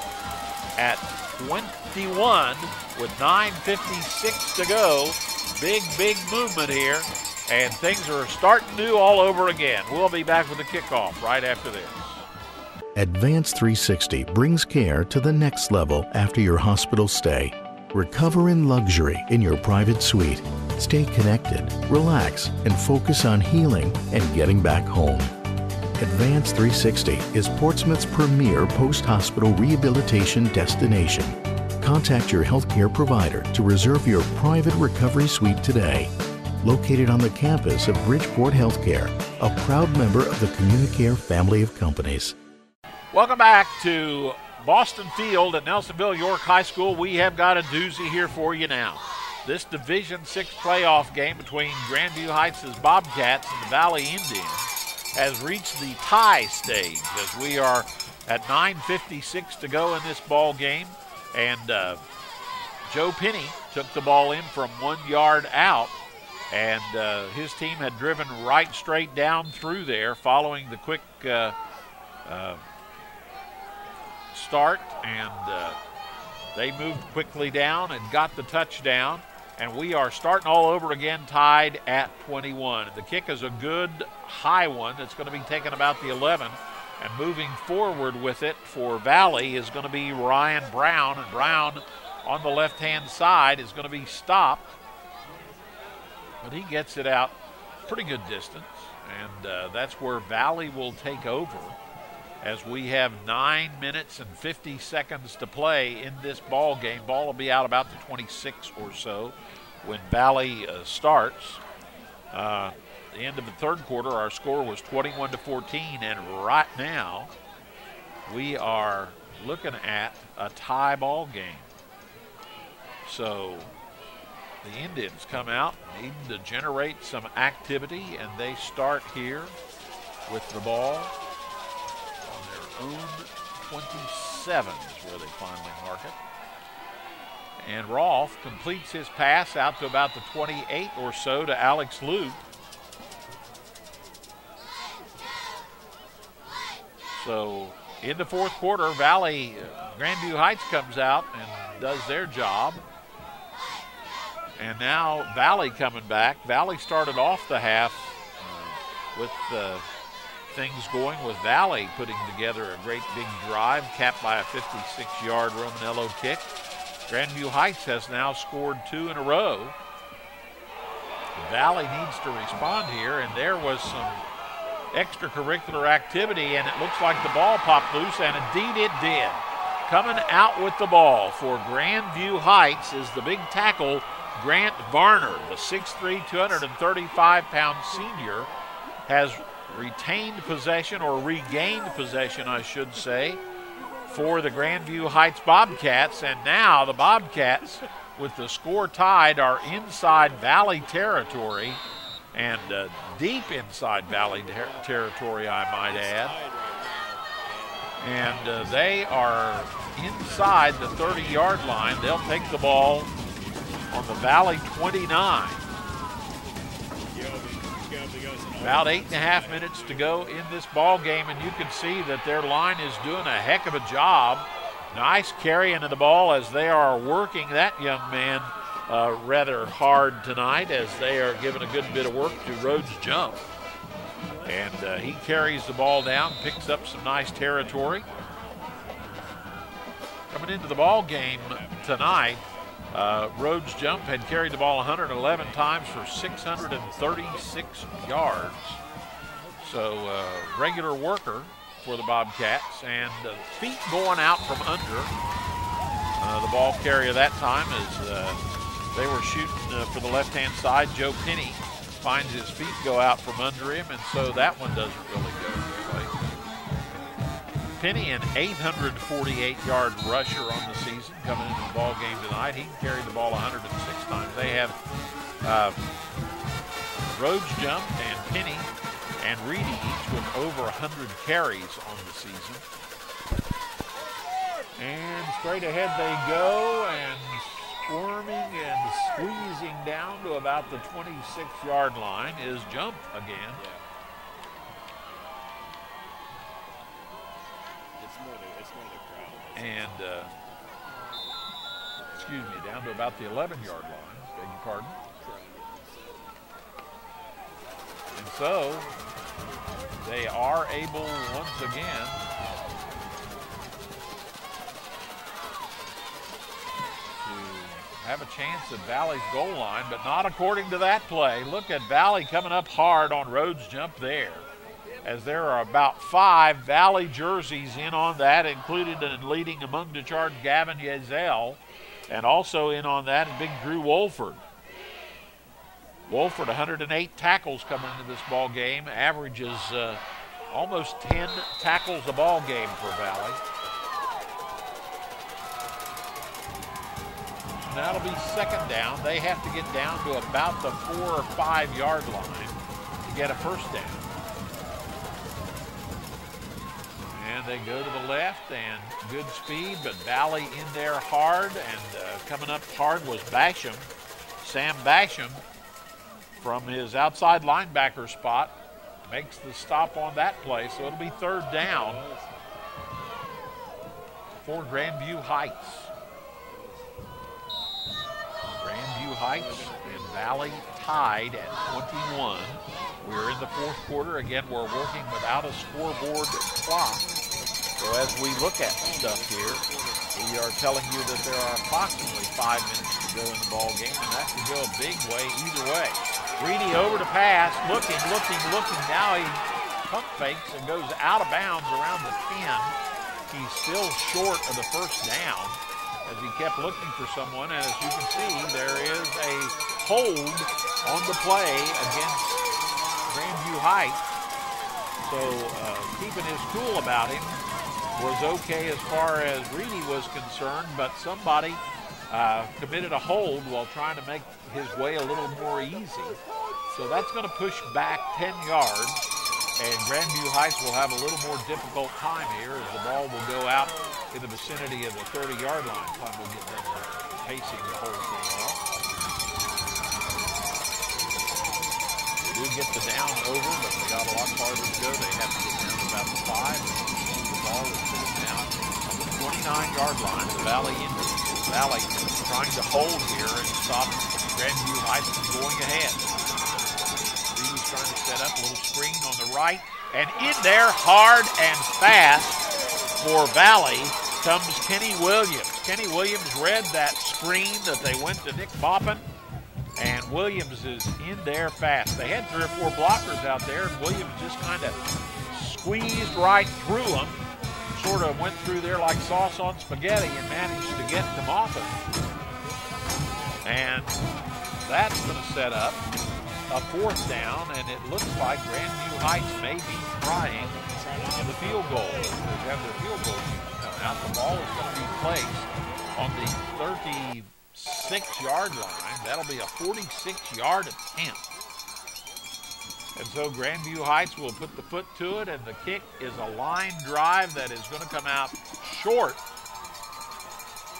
at 21 with 9:56 to go. Big movement here, and things are starting new all over again. We'll be back with the kickoff right after this. Advance 360 brings care to the next level after your hospital stay. Recover in luxury in your private suite. Stay connected, relax, and focus on healing and getting back home. Advance 360 is Portsmouth's premier post-hospital rehabilitation destination. Contact your healthcare provider to reserve your private recovery suite today. Located on the campus of Bridgeport Healthcare, a proud member of the Communicare family of companies. Welcome back to Boston Field at Nelsonville York High School. We have got a doozy here for you now. This Division VI playoff game between Grandview Heights' Bobcats and the Valley Indians has reached the tie stage as we are at 9:56 to go in this ball game. And Joe Penny took the ball in from 1 yard out, and his team had driven right straight down through there following the quick start, and they moved quickly down and got the touchdown. And we are starting all over again, tied at 21. The kick is a good high one that's going to be taken about the 11. And moving forward with it for Valley is going to be Ryan Brown. And Brown on the left-hand side is going to be stopped. But he gets it out pretty good distance. And that's where Valley will take over as we have 9 minutes and 50 seconds to play in this ball game. Ball will be out about the 26 or so when Valley starts. the end of the third quarter, our score was 21-14, and right now we are looking at a tie ball game. So the Indians come out needing to generate some activity, and they start here with the ball on their own 27 is where they finally mark it. And Rolfe completes his pass out to about the 28 or so to Alex Luke. So in the fourth quarter, Grandview Heights comes out and does their job. And now Valley coming back. Valley started off the half with things going with Valley putting together a great big drive, capped by a 56-yard Romanello kick. Grandview Heights has now scored 2 in a row. Valley needs to respond here, and there was some extracurricular activity, and it looks like the ball popped loose, and indeed it did. Coming out with the ball for Grandview Heights is the big tackle, Grant Varner, the 6'3", 235-pound senior, has retained possession, or regained possession, I should say, for the Grandview Heights Bobcats. And now the Bobcats, with the score tied, are inside Valley territory, and deep inside Valley territory, I might add. And they are inside the 30-yard line. They'll take the ball on the Valley 29. About 8.5 minutes to go in this ball game, and you can see that their line is doing a heck of a job. Nice carrying of the ball as they are working that young man rather hard tonight, as they are giving a good bit of work to Rhodes Jump. And he carries the ball down, picks up some nice territory. Coming into the ball game tonight, Rhodes Jump had carried the ball 111 times for 636 yards. So regular worker for the Bobcats, and feet going out from under. The ball carrier that time as they were shooting for the left-hand side. Joe Penny finds his feet go out from under him, and so that one doesn't really go his way. Penny, an 848-yard rusher on the season, coming into the ball game tonight. He carried the ball 106 times. They have Rhodes Jump and Penny and Reedy each with over 100 carries on the season. And straight ahead they go, and squirming and squeezing down to about the 26-yard line is Jump again. And, excuse me, down to about the 11-yard line, beg your pardon. And so they are able once again to have a chance at Valley's goal line, but not according to that play. Look at Valley coming up hard on Rhodes Jump there, as there are about 5 Valley jerseys in on that, included in leading among the charge Gavin Yezel, and also in on that big Drew Wolford. Wolford, 108 tackles coming into this ball game, averages almost 10 tackles a ball game for Valley. So now it'll be second down. They have to get down to about the 4 or 5 yard line to get a first down. And they go to the left, and good speed, but Valley in there hard, and coming up hard was Basham, Sam Basham, from his outside linebacker spot, makes the stop on that play, so it'll be third down for Grandview Heights. Grandview Heights and Valley tied at 21. We're in the fourth quarter. Again, we're working without a scoreboard clock. So as we look at stuff here, we are telling you that there are approximately 5 minutes to go in the ball game, and that could go a big way either way. Reedy over to pass, looking. Now he pump fakes and goes out of bounds around the 10. He's still short of the first down as he kept looking for someone. And as you can see, there is a hold on the play against Grandview Heights. So keeping his cool about him was okay as far as Reedy was concerned, but somebody committed a hold while trying to make his way a little more easy. So that's going to push back 10 yards, and Grandview Heights will have a little more difficult time here as the ball will go out in the vicinity of the 30-yard line. Time we'll get them pacing the whole thing off. They do get the down over, but they got a lot farther to go. They have to get down to about the 5. The ball is put down on the 29-yard line. The Valley trying to hold here and stop Grandview Heights from going ahead. Reedy's trying to set up a little screen on the right, and in there, hard and fast for Valley comes Kenny Williams. Kenny Williams read that screen that they went to Nick Boppin, and Williams is in there fast. They had 3 or 4 blockers out there, and Williams just kind of squeezed right through them, sort of went through there like sauce on spaghetti and managed to get them off it. And that's going to set up a 4th down, and it looks like Grandview Heights may be trying in the field goal. They have their field goal come out. The ball is going to be placed on the 36-yard line. That'll be a 46-yard attempt. And so Grandview Heights will put the foot to it, and the kick is a line drive that is going to come out short,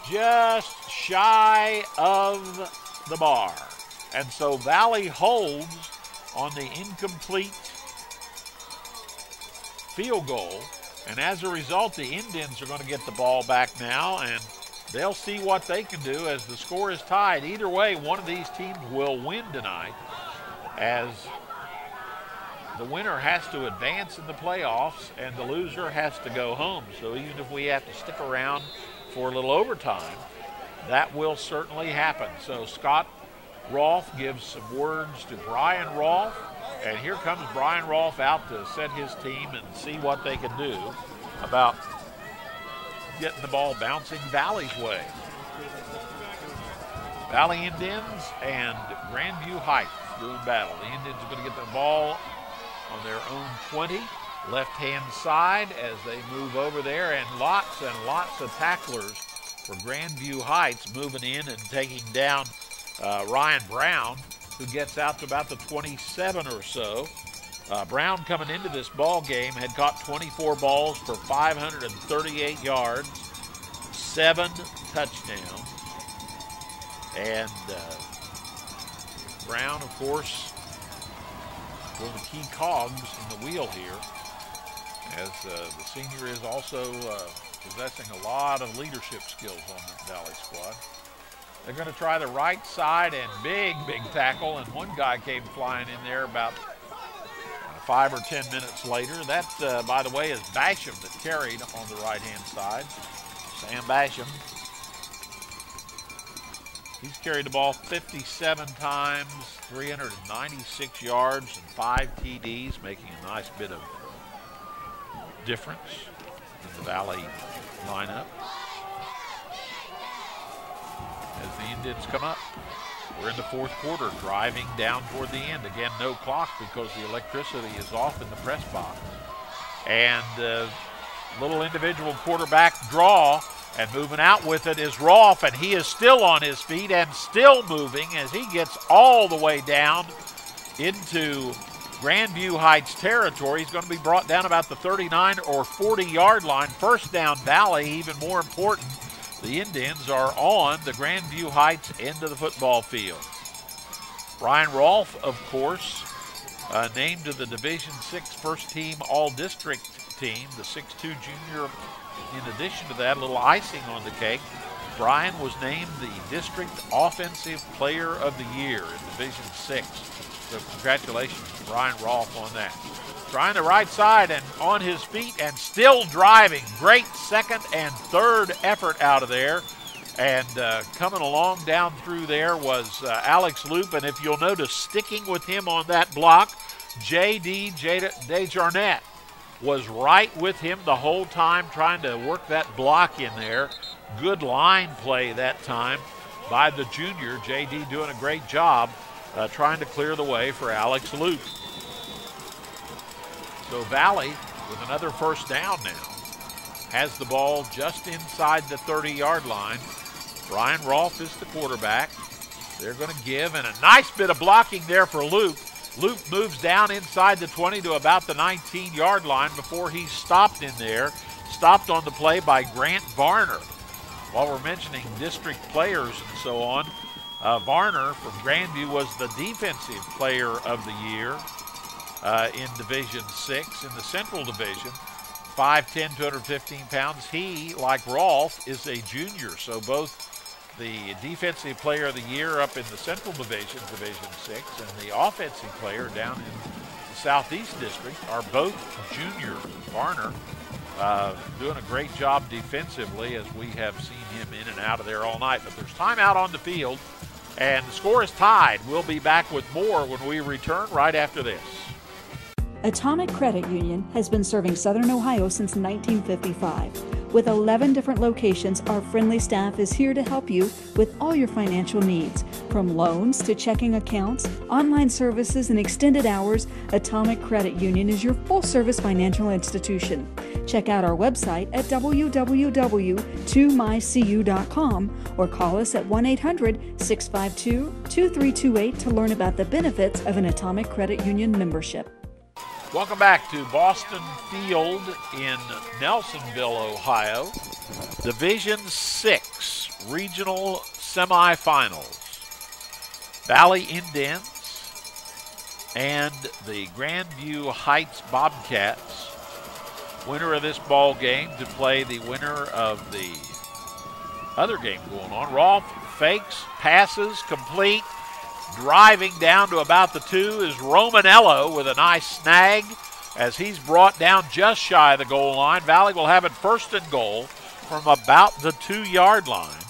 just shy of the bar. And so Valley holds on the incomplete field goal, and as a result, the Indians are going to get the ball back now, and they'll see what they can do as the score is tied. Either way, one of these teams will win tonight, as the winner has to advance in the playoffs and the loser has to go home. So even if we have to stick around for a little overtime, that will certainly happen. So Scott Rolfe gives some words to Brian Rolfe, and here comes Brian Rolfe out to set his team and see what they can do about getting the ball bouncing Valley's way. Valley Indians and Grandview Heights doing battle. The Indians are going to get the ball on their own 20, left-hand side as they move over there, and lots of tacklers for Grandview Heights moving in and taking down Ryan Brown, who gets out to about the 27 or so. Brown, coming into this ball game, had caught 24 balls for 538 yards, 7 touchdowns. And Brown, of course, one of the key cogs in the wheel here, as the senior is also possessing a lot of leadership skills on that Valley squad. They're going to try the right side, and big tackle, and one guy came flying in there about 5 or 10 minutes later. That, by the way, is Basham that carried on the right-hand side. Sam Basham. He's carried the ball 57 times, 396 yards, and 5 TDs, making a nice bit of difference in the Valley lineup. As the Indians come up, we're in the 4th quarter, driving down toward the end. Again, no clock because the electricity is off in the press box. And little individual quarterback draw, and moving out with it is Rolfe, and he is still on his feet and still moving as he gets all the way down into Grandview Heights territory. He's going to be brought down about the 39 or 40-yard line. First down Valley, even more important. The Indians are on the Grandview Heights end of the football field. Brian Rolfe, of course, named to the Division VI first-team all-district team, the 6'2 junior. In addition to that, a little icing on the cake, Brian was named the District Offensive Player of the Year in Division VI. So congratulations to Brian Rolfe on that. Trying the right side and on his feet and still driving. Great second and third effort out of there. And coming along down through there was Alex Loop. And if you'll notice, sticking with him on that block, J.D. Desjarnette was right with him the whole time, trying to work that block in there. Good line play that time by the junior. J.D. doing a great job trying to clear the way for Alex Loop. So Valley with another first down now. Has the ball just inside the 30-yard line. Brian Rolfe is the quarterback. They're going to give, and a nice bit of blocking there for Luke. Luke moves down inside the 20 to about the 19-yard line before he's stopped in there. Stopped on the play by Grant Varner. While we're mentioning district players and so on, Varner from Grandview was the defensive player of the year in Division 6 in the Central Division. 5'10", 215 pounds. He, like Rolfe, is a junior, so both the defensive player of the year up in the Central Division, Division 6, and the offensive player down in the Southeast District are both juniors. Varner doing a great job defensively, as we have seen him in and out of there all night. But there's time out on the field, and the score is tied. We'll be back with more when we return right after this. Atomic Credit Union has been serving Southern Ohio since 1955. With 11 different locations, our friendly staff is here to help you with all your financial needs. From loans to checking accounts, online services, and extended hours, Atomic Credit Union is your full-service financial institution. Check out our website at www.2mycu.com or call us at 1-800-652-2328 to learn about the benefits of an Atomic Credit Union membership. Welcome back to Boston Field in Nelsonville, Ohio. Division 6 regional semifinals. Valley Indians and the Grandview Heights Bobcats. Winner of this ball game to play the winner of the other game going on. Rolfe fakes, passes, complete. Driving down to about the 2 is Romanello with a nice snag as he's brought down just shy of the goal line. Valley will have it first and goal from about the 2-yard line.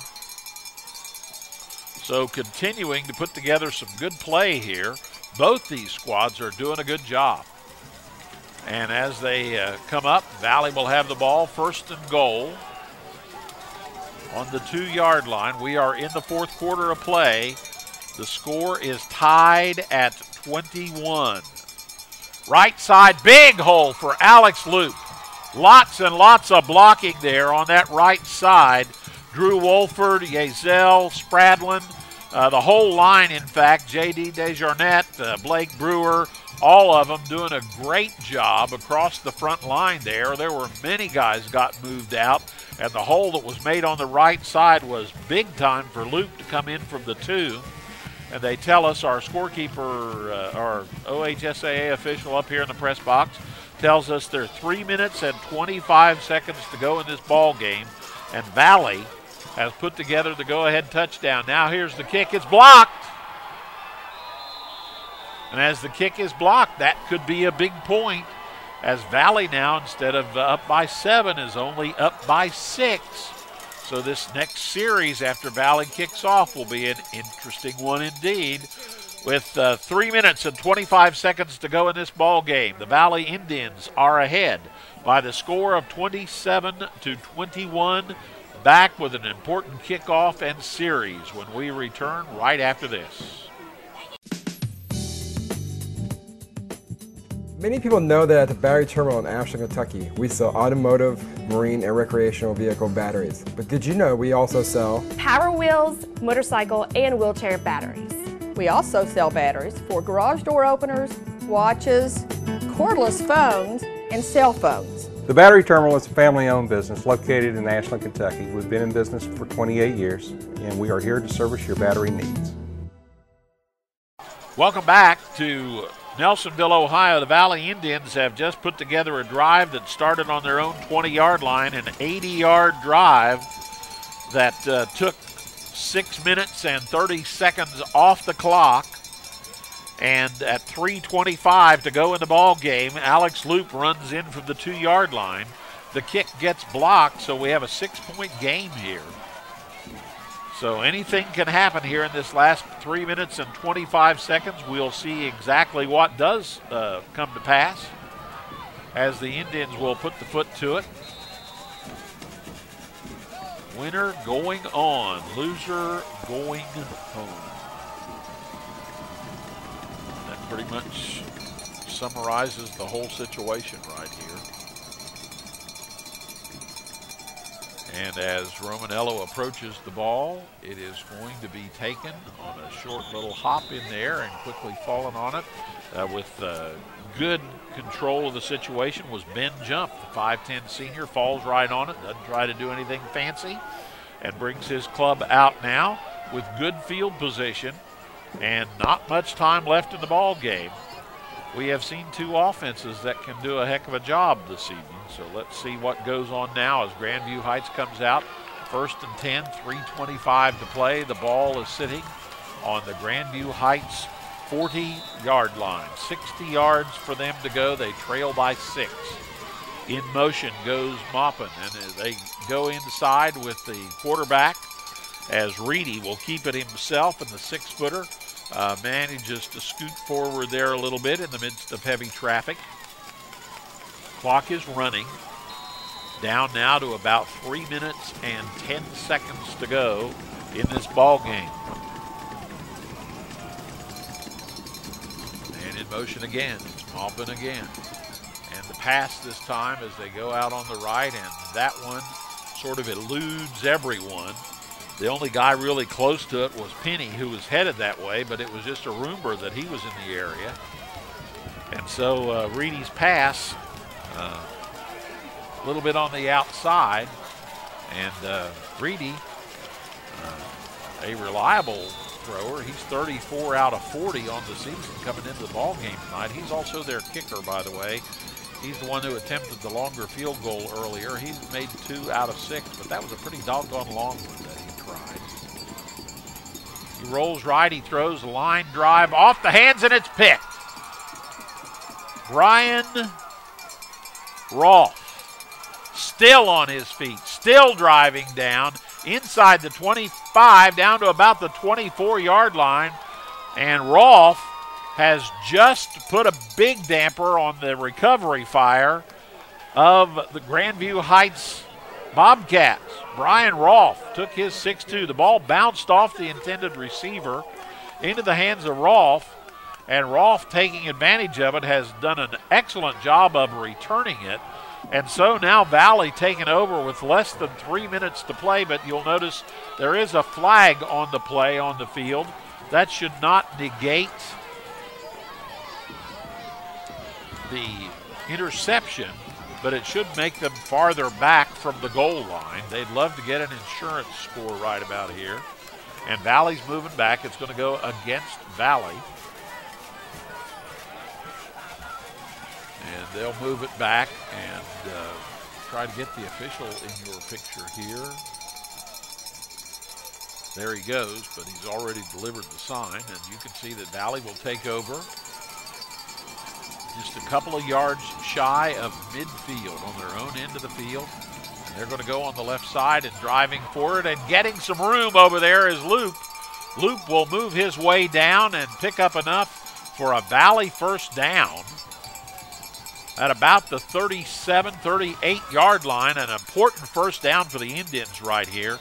So continuing to put together some good play here. Both these squads are doing a good job. And as they come up, Valley will have the ball first and goal on the 2-yard line. We are in the fourth quarter of play. The score is tied at 21. Right side, big hole for Alex Loop. Lots and lots of blocking there on that right side. Drew Wolford, Yazel, Spradlin, the whole line, in fact, J.D. Desjardins, Blake Brewer, all of them doing a great job across the front line there. There were many guys got moved out, and the hole that was made on the right side was big time for Loop to come in from the 2. And they tell us, our scorekeeper, our OHSAA official up here in the press box, tells us there are 3 minutes and 25 seconds to go in this ball game, and Valley has put together the go-ahead touchdown. Now here's the kick. It's blocked. And as the kick is blocked, that could be a big point, as Valley now, instead of up by 7, is only up by 6. So this next series after Valley kicks off will be an interesting one indeed. With 3 minutes and 25 seconds to go in this ball game, the Valley Indians are ahead by the score of 27-21. Back with an important kickoff and series when we return right after this. Many people know that at the battery terminal in Ashland, Kentucky, we sell automotive, marine, and recreational vehicle batteries. But did you know we also sell Power Wheels, motorcycle, and wheelchair batteries? We also sell batteries for garage door openers, watches, cordless phones, and cell phones. The Battery Terminal is a family-owned business located in Ashland, Kentucky. We've been in business for 28 years, and we are here to service your battery needs. Welcome back to Nelsonville, Ohio. The Valley Indians have just put together a drive that started on their own 20-yard line, an 80-yard drive that took 6 minutes and 30 seconds off the clock. And at 3:25 to go in the ball game, Alex Loop runs in from the 2-yard line. The kick gets blocked, so we have a 6-point game here. So anything can happen here in this last 3 minutes and 25 seconds. We'll see exactly what does come to pass as the Indians will put the foot to it. Winner going on, loser going home. That pretty much summarizes the whole situation right here. And as Romanello approaches the ball, it is going to be taken on a short little hop in there and quickly falling on it. With good control of the situation was Ben Jump, the 5'10 senior, falls right on it, doesn't try to do anything fancy, and brings his club out now with good field position and not much time left in the ball game. We have seen two offenses that can do a heck of a job this evening, so let's see what goes on now as Grandview Heights comes out. 1st and 10, 3:25 to play. The ball is sitting on the Grandview Heights 40-yard line. 60 yards for them to go. They trail by 6. In motion goes Maupin, and they go inside with the quarterback as Reedy will keep it himself, and the 6-footer manages to scoot forward there a little bit in the midst of heavy traffic. Clock is running. Down now to about 3 minutes and 10 seconds to go in this ball game. And in motion again, it's Maupin again. And the pass this time as they go out on the right, and that one sort of eludes everyone. The only guy really close to it was Penny, who was headed that way, but it was just a rumor that he was in the area. And so Reedy's pass, a little bit on the outside, and Reedy, a reliable thrower. He's 34 out of 40 on the season coming into the ball game tonight. He's also their kicker, by the way. He's the one who attempted the longer field goal earlier. He's made 2 out of 6, but that was a pretty doggone long one that he tried. He rolls right, he throws a line drive off the hands, and it's picked. Brian Rolfe, still on his feet, still driving down inside the 25, down to about the 24-yard line, and Rolfe has just put a big damper on the recovery fire of the Grandview Heights Bobcats. Brian Rolfe took his 6'2". The ball bounced off the intended receiver into the hands of Rolfe, and Rolfe, taking advantage of it, has done an excellent job of returning it. And so now Valley taking over with less than 3 minutes to play, but you'll notice there is a flag on the play on the field. That should not negate the interception, but it should make them farther back from the goal line. They'd love to get an insurance score right about here. And Valley's moving back. It's going to go against Valley. And they'll move it back and try to get the official in your picture here. There he goes, but he's already delivered the sign, and you can see that Valley will take over just a couple of yards shy of midfield on their own end of the field. And they're going to go on the left side, and driving forward and getting some room over there is Loop. Loop will move his way down and pick up enough for a Valley first down at about the 37, 38-yard line. An important first down for the Indians right here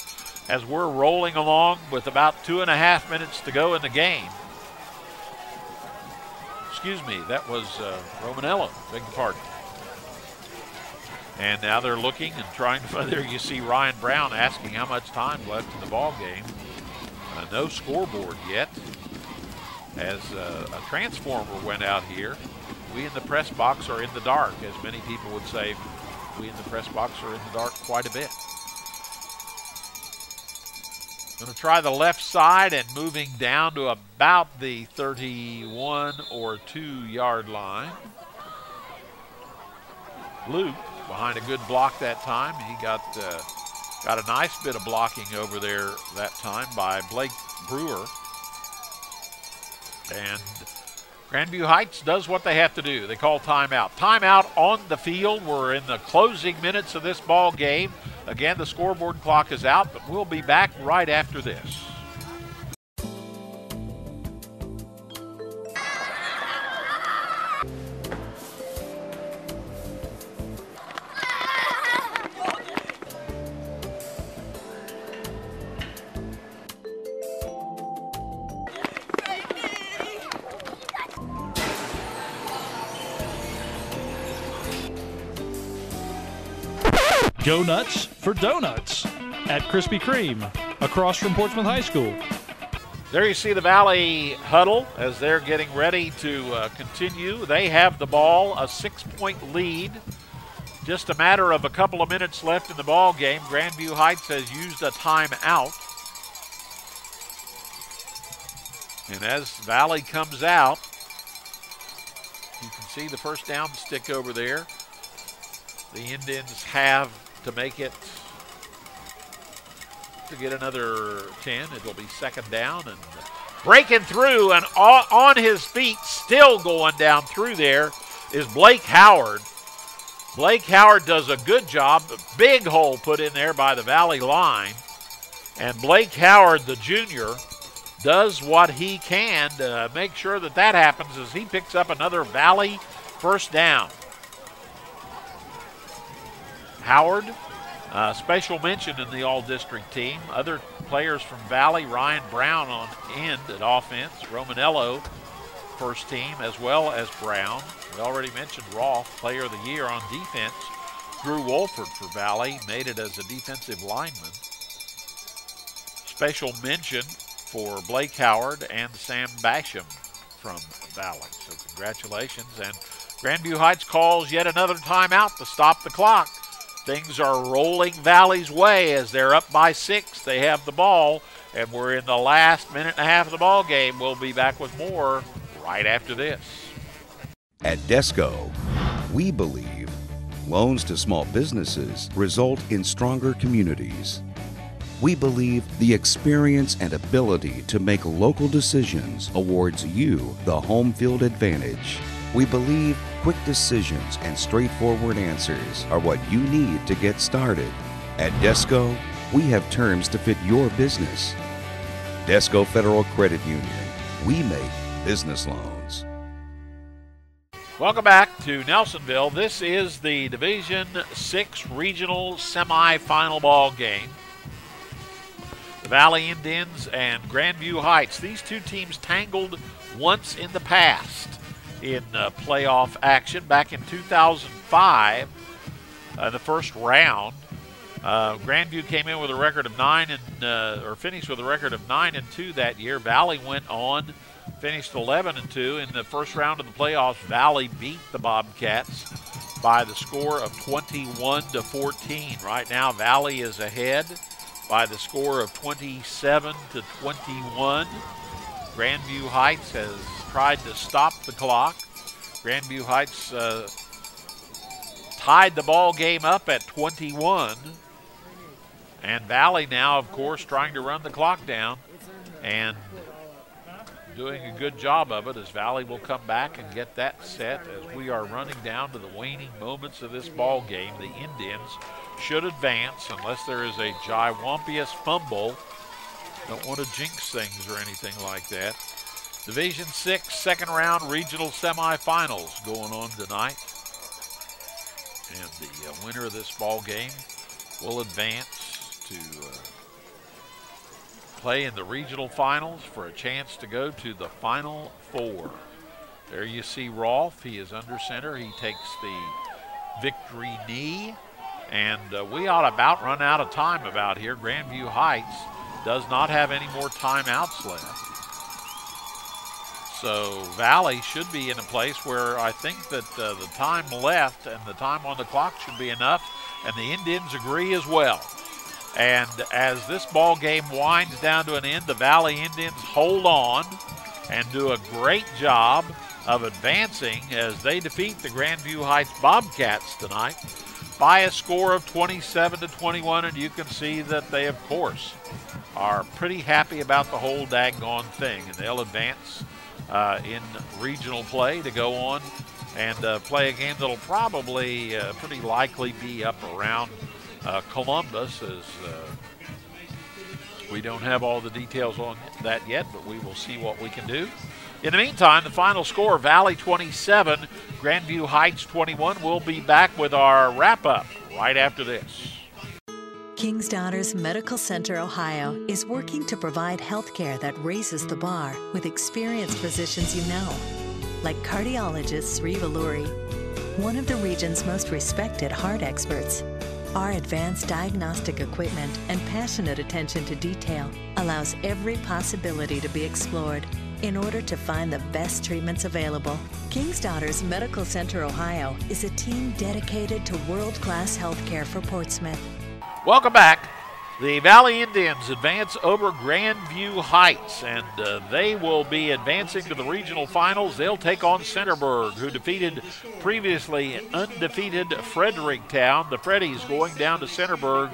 as we're rolling along with about 2.5 minutes to go in the game. Excuse me, that was Romanello, beg your pardon. And now they're looking and trying to find. There you see Ryan Brown asking how much time left in the ball game. No scoreboard yet, as a transformer went out here. We in the press box are in the dark, as many people would say. We in the press box are in the dark quite a bit. Going to try the left side and moving down to about the 31 or 2-yard line. Luke behind a good block that time. He got a nice bit of blocking over there that time by Blake Brewer. And Grandview Heights does what they have to do. They call timeout. Timeout on the field. We're in the closing minutes of this ball game. Again, the scoreboard clock is out, but we'll be back right after this. Go nuts for donuts at Krispy Kreme across from Portsmouth High School. There you see the Valley huddle as they're getting ready to continue. They have the ball, a 6-point lead. Just a matter of a couple of minutes left in the ball game. Grandview Heights has used a timeout. And as Valley comes out, you can see the first down stick over there. The Indians have to make it to get another 10. It'll be second down, and breaking through and on his feet, still going down through there, is Blake Howard. Blake Howard does a good job. A big hole put in there by the Valley line. And Blake Howard, the junior, does what he can to make sure that that happens as he picks up another Valley first down. Howard, special mention in the all-district team. Other players from Valley, Ryan Brown on end at offense, Romanello first team, as well as Brown. We already mentioned Rolfe, player of the year on defense. Drew Wolford for Valley made it as a defensive lineman. Special mention for Blake Howard and Sam Basham from Valley. So congratulations. And Grandview Heights calls yet another timeout to stop the clock. Things are rolling Valley's way as they're up by 6. They have the ball, and we're in the last minute and a half of the ball game. We'll be back with more right after this. At Desco, we believe loans to small businesses result in stronger communities. We believe the experience and ability to make local decisions awards you the home field advantage. We believe quick decisions and straightforward answers are what you need to get started. At Desco, we have terms to fit your business. Desco Federal Credit Union. We make business loans. Welcome back to Nelsonville. This is the Division 6 Regional Semifinal ball game. The Valley Indians and Grandview Heights. These two teams tangled once in the past in playoff action back in 2005, the first round. Grandview came in with a record of finished with a record of 9-2 that year. Valley went on, finished 11-2 in the first round of the playoffs. Valley beat the Bobcats by the score of 21-14. Right now, Valley is ahead by the score of 27-21. Grandview Heights has tried to stop the clock. Grandview Heights tied the ball game up at 21. And Valley now, of course, trying to run the clock down and doing a good job of it as Valley will come back and get that set as we are running down to the waning moments of this ball game. The Indians should advance unless there is a giwampious fumble. Don't want to jinx things or anything like that. Division 6 second round regional semifinals going on tonight. And the winner of this ball game will advance to play in the regional finals for a chance to go to the Final Four. There you see Rolfe. He is under center. He takes the victory knee. And we ought to about run out of time about here. Grandview Heights does not have any more timeouts left. So Valley should be in a place where I think that the time left and the time on the clock should be enough, and the Indians agree as well. And as this ball game winds down to an end, the Valley Indians hold on and do a great job of advancing as they defeat the Grandview Heights Bobcats tonight by a score of 27-21, and you can see that they, of course, are pretty happy about the whole daggone thing, and they'll advance in regional play to go on and play a game that'll probably pretty likely be up around Columbus, as we don't have all the details on that yet, but we will see what we can do. In the meantime, the final score, Valley 27, Grandview Heights 21. We'll be back with our wrap-up right after this. King's Daughters Medical Center, Ohio is working to provide health care that raises the bar with experienced physicians you know, like cardiologist Sri Valluri, one of the region's most respected heart experts, Our advanced diagnostic equipment and passionate attention to detail allows every possibility to be explored in order to find the best treatments available. King's Daughters Medical Center, Ohio is a team dedicated to world-class health care for Portsmouth. Welcome back. The Valley Indians advance over Grandview Heights, and they will be advancing to the regional finals. They'll take on Centerburg, who defeated previously undefeated Fredericktown. The Freddies going down to Centerburg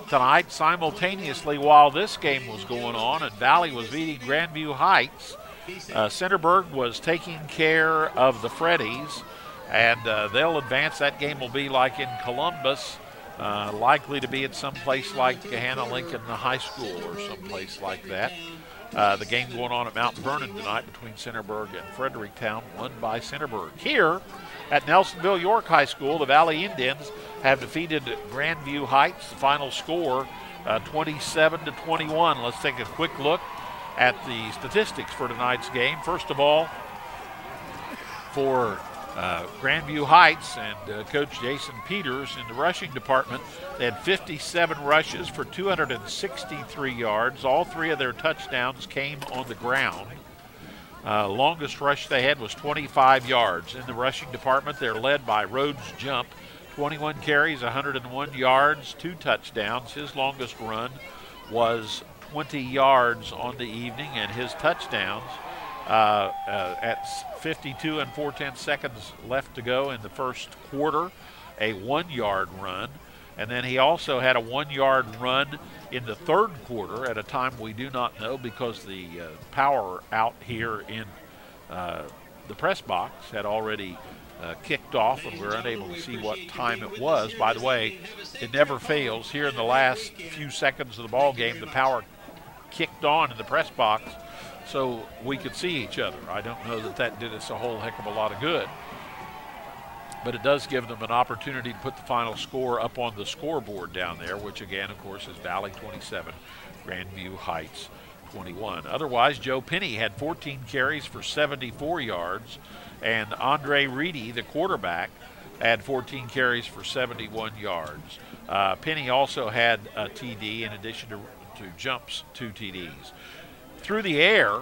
tonight simultaneously while this game was going on, and Valley was beating Grandview Heights. Centerburg was taking care of the Freddies, and they'll advance. That game will be like in Columbus. Likely to be at some place like Hannah Lincoln High School or someplace like that. The game going on at Mount Vernon tonight between Centerburg and Fredericktown, won by Centerburg. Here at Nelsonville York High School, the Valley Indians have defeated Grandview Heights. The final score, 27-21. Let's take a quick look at the statistics for tonight's game. First of all, for Grandview Heights and Coach Jason Peters in the rushing department, they had 57 rushes for 263 yards. All three of their touchdowns came on the ground. Longest rush they had was 25 yards. In the rushing department, they're led by Rhodes Jump, 21 carries, 101 yards, 2 touchdowns. His longest run was 20 yards on the evening, and his touchdowns at 52 and 4/10 seconds left to go in the first quarter, a 1-yard run. And then he also had a 1-yard run in the third quarter at a time we do not know because the power out here in the press box had already kicked off, and we're unable to see what time it was. By the way, it never fails. Here in the last few seconds of the ball game, the power kicked on in the press box so we could see each other. I don't know that that did us a whole heck of a lot of good, but it does give them an opportunity to put the final score up on the scoreboard down there, which again, of course, is Valley 27, Grandview Heights 21. Otherwise, Joe Penny had 14 carries for 74 yards, and Andre Reedy, the quarterback, had 14 carries for 71 yards. Penny also had a TD in addition to Jump's 2 TDs. Through the air,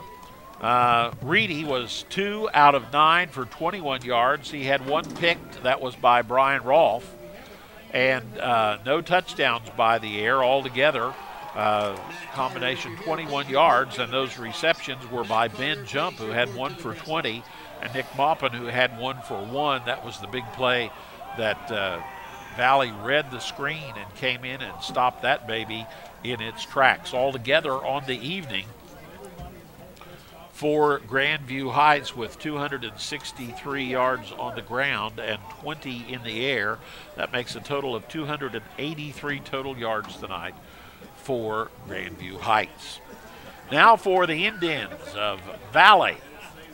Reedy was 2 out of 9 for 21 yards. He had 1 picked. That was by Brian Rolfe. And no touchdowns by the air altogether. Combination 21 yards, and those receptions were by Ben Jump, who had 1 for 20, and Nick Maupin, who had 1 for 1. That was the big play that Valley read the screen and came in and stopped that baby in its tracks. Altogether on the evening, for Grandview Heights with 263 yards on the ground and 20 in the air. That makes a total of 283 total yards tonight for Grandview Heights. Now for the Indians of Valley.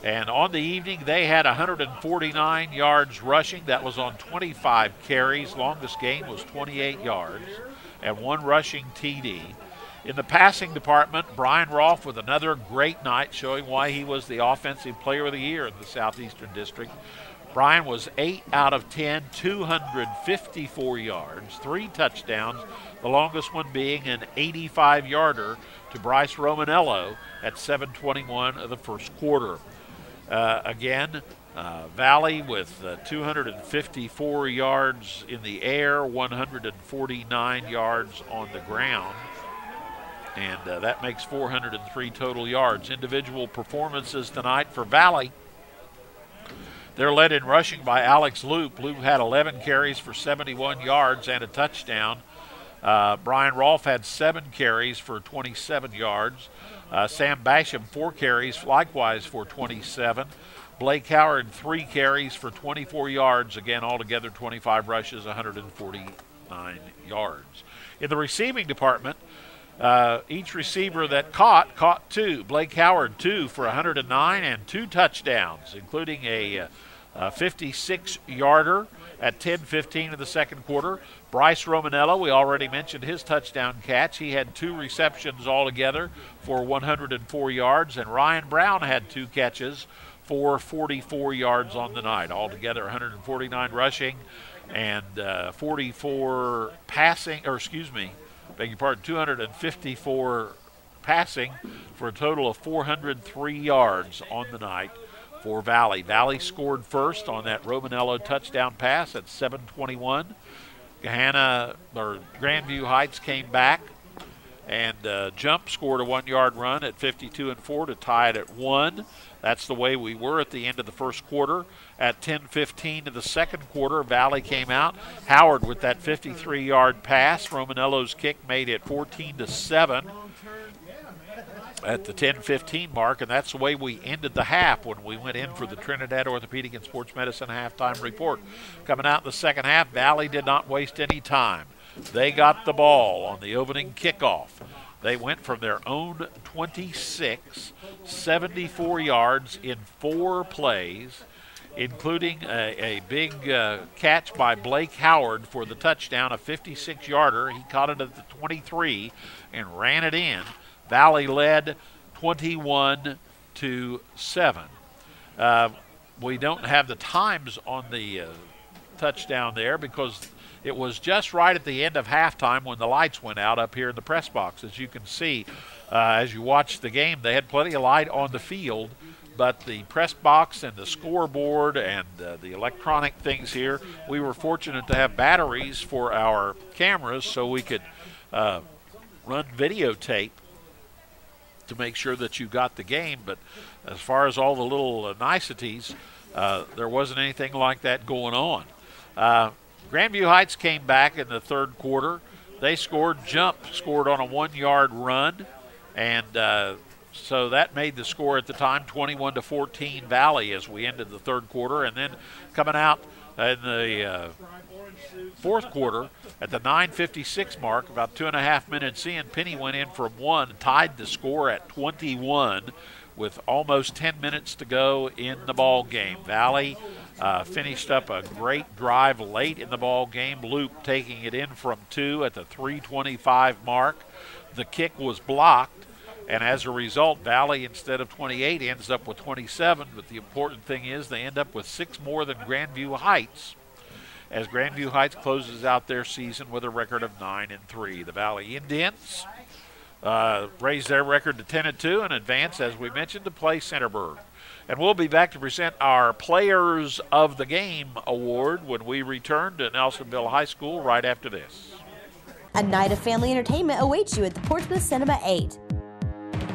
And on the evening, they had 149 yards rushing. That was on 25 carries. Longest gain was 28 yards and 1 rushing TD. In the passing department, Brian Rolfe with another great night, showing why he was the Offensive Player of the Year in the Southeastern District. Brian was 8 out of 10, 254 yards, 3 touchdowns, the longest one being an 85-yarder to Bryce Romanello at 7:21 of the first quarter. Valley with 254 yards in the air, 149 yards on the ground. And that makes 403 total yards. Individual performances tonight for Valley. They're led in rushing by Alex Loop. Loop had 11 carries for 71 yards and a touchdown. Brian Rolfe had 7 carries for 27 yards. Sam Basham, 4 carries, likewise for 27. Blake Howard, 3 carries for 24 yards. Again, altogether 25 rushes, 149 yards. In the receiving department, each receiver that caught 2. Blake Howard, 2 for 109 and 2 touchdowns, including a 56-yarder at 10:15 of the second quarter. Bryce Romanello, we already mentioned his touchdown catch. He had 2 receptions altogether for 104 yards, and Ryan Brown had 2 catches for 44 yards on the night. Altogether 149 rushing and 44 passing, or excuse me, beg your pardon, 254 passing for a total of 403 yards on the night for Valley. Valley scored first on that Romanello touchdown pass at 7:21. Grandview Heights came back and Jump scored a 1-yard run at 52-4 to tie it at 1. That's the way we were at the end of the first quarter. At 10:15 of the second quarter, Valley came out. Howard with that 53-yard pass. Romanello's kick made it 14-7 at the 10:15 mark, and that's the way we ended the half when we went in for the Trinidad Orthopedic and Sports Medicine halftime report. Coming out in the second half, Valley did not waste any time. They got the ball on the opening kickoff. They went from their own 26, 74 yards in 4 plays, including a big catch by Blake Howard for the touchdown, a 56-yarder. He caught it at the 23 and ran it in. Valley led 21-7. We don't have the times on the touchdown there because it was just right at the end of halftime when the lights went out up here in the press box. As you can see, as you watch the game, they had plenty of light on the field, but the press box and the scoreboard and the electronic things here, we were fortunate to have batteries for our cameras so we could run videotape to make sure that you got the game. But as far as all the little niceties, there wasn't anything like that going on. Grandview Heights came back in the third quarter. They scored. Jump scored on a 1-yard run, and so that made the score at the time 21-14 Valley as we ended the third quarter. And then coming out in the fourth quarter at the 9:56 mark, about 2.5 minutes in, Penny went in from 1, tied the score at 21 with almost 10 minutes to go in the ball game. Valley finished up a great drive late in the ball game. Loop taking it in from 2 at the 3:25 mark. The kick was blocked, and as a result, Valley, instead of 28, ends up with 27. But the important thing is they end up with 6 more than Grandview Heights, as Grandview Heights closes out their season with a record of 9-3. The Valley Indians raise their record to 10-2 and advance, as we mentioned, to play Centerburg. And we'll be back to present our Players of the Game award when we return to Nelsonville High School right after this. A night of family entertainment awaits you at the Portsmouth Cinema 8.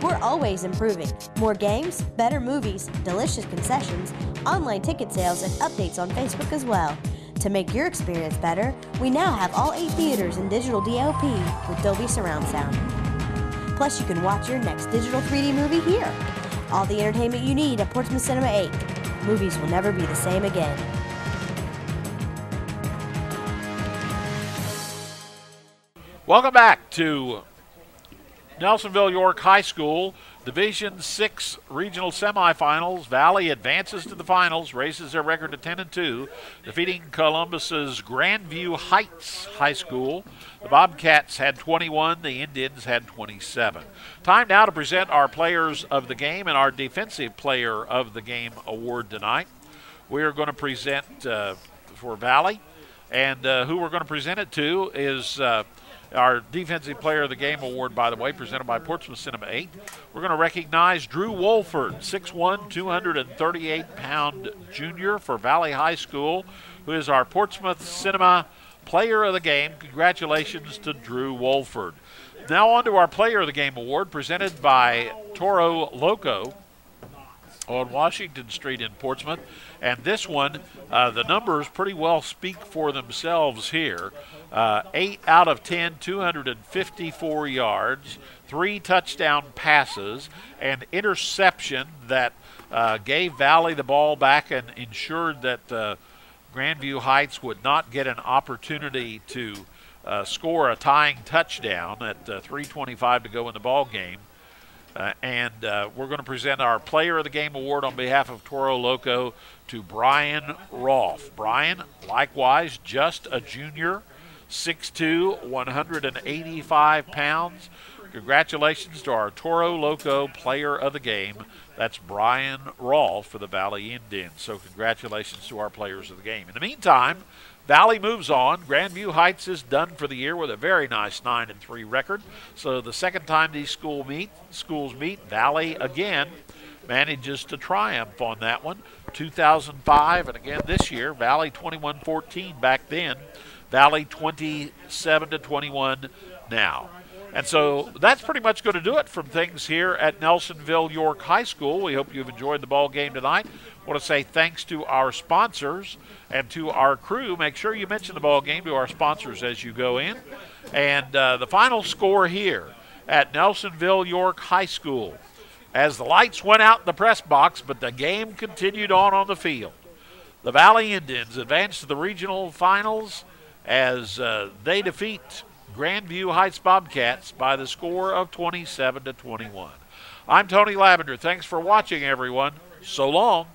We're always improving. More games, better movies, delicious concessions, online ticket sales, and updates on Facebook as well. To make your experience better, we now have all 8 theaters in digital DLP with Dolby Surround Sound. Plus, you can watch your next digital 3D movie here. All the entertainment you need at Portsmouth Cinema 8. Movies will never be the same again. Welcome back to Nelsonville York High School Division 6 regional semifinals. Valley advances to the finals, raises their record to 10-2, defeating Columbus's Grandview Heights High School. The Bobcats had 21, the Indians had 27. Time now to present our Players of the Game and our Defensive Player of the Game award tonight. We are going to present for Valley, and who we're going to present it to is our Defensive Player of the Game award, by the way, presented by Portsmouth Cinema 8. We're going to recognize Drew Wolford, 6'1", 238-pound junior for Valley High School, who is our Portsmouth Cinema Player of the Game. Congratulations to Drew Wolford. Now on to our Player of the Game award, presented by Toro Loco on Washington Street in Portsmouth. And this one, the numbers pretty well speak for themselves here. 8 out of 10, 254 yards, 3 touchdown passes, and interception that gave Valley the ball back and ensured that Grandview Heights would not get an opportunity to score a tying touchdown at 3:25 to go in the ball game. And we're going to present our Player of the Game award on behalf of Toro Loco to Brian Rolfe. Brian, likewise, just a junior, 6'2", 185 pounds. Congratulations to our Toro Loco Player of the Game. That's Brian Rolfe for the Valley Indians. So congratulations to our Players of the Game. In the meantime, Valley moves on. Grandview Heights is done for the year with a very nice 9-3 record. So the second time these schools meet, Valley again manages to triumph on that one. 2005 and again this year, Valley 21-14 back then. Valley 27-21 now. And so that's pretty much going to do it from things here at Nelsonville York High School. We hope you've enjoyed the ball game tonight. I want to say thanks to our sponsors and to our crew. Make sure you mention the ball game to our sponsors as you go in. And the final score here at Nelsonville York High School, as the lights went out in the press box, but the game continued on the field. The Valley Indians advance to the regional finals as they defeat Grandview Heights Bobcats by the score of 27-21. I'm Tony Lavender. Thanks for watching, everyone. So long.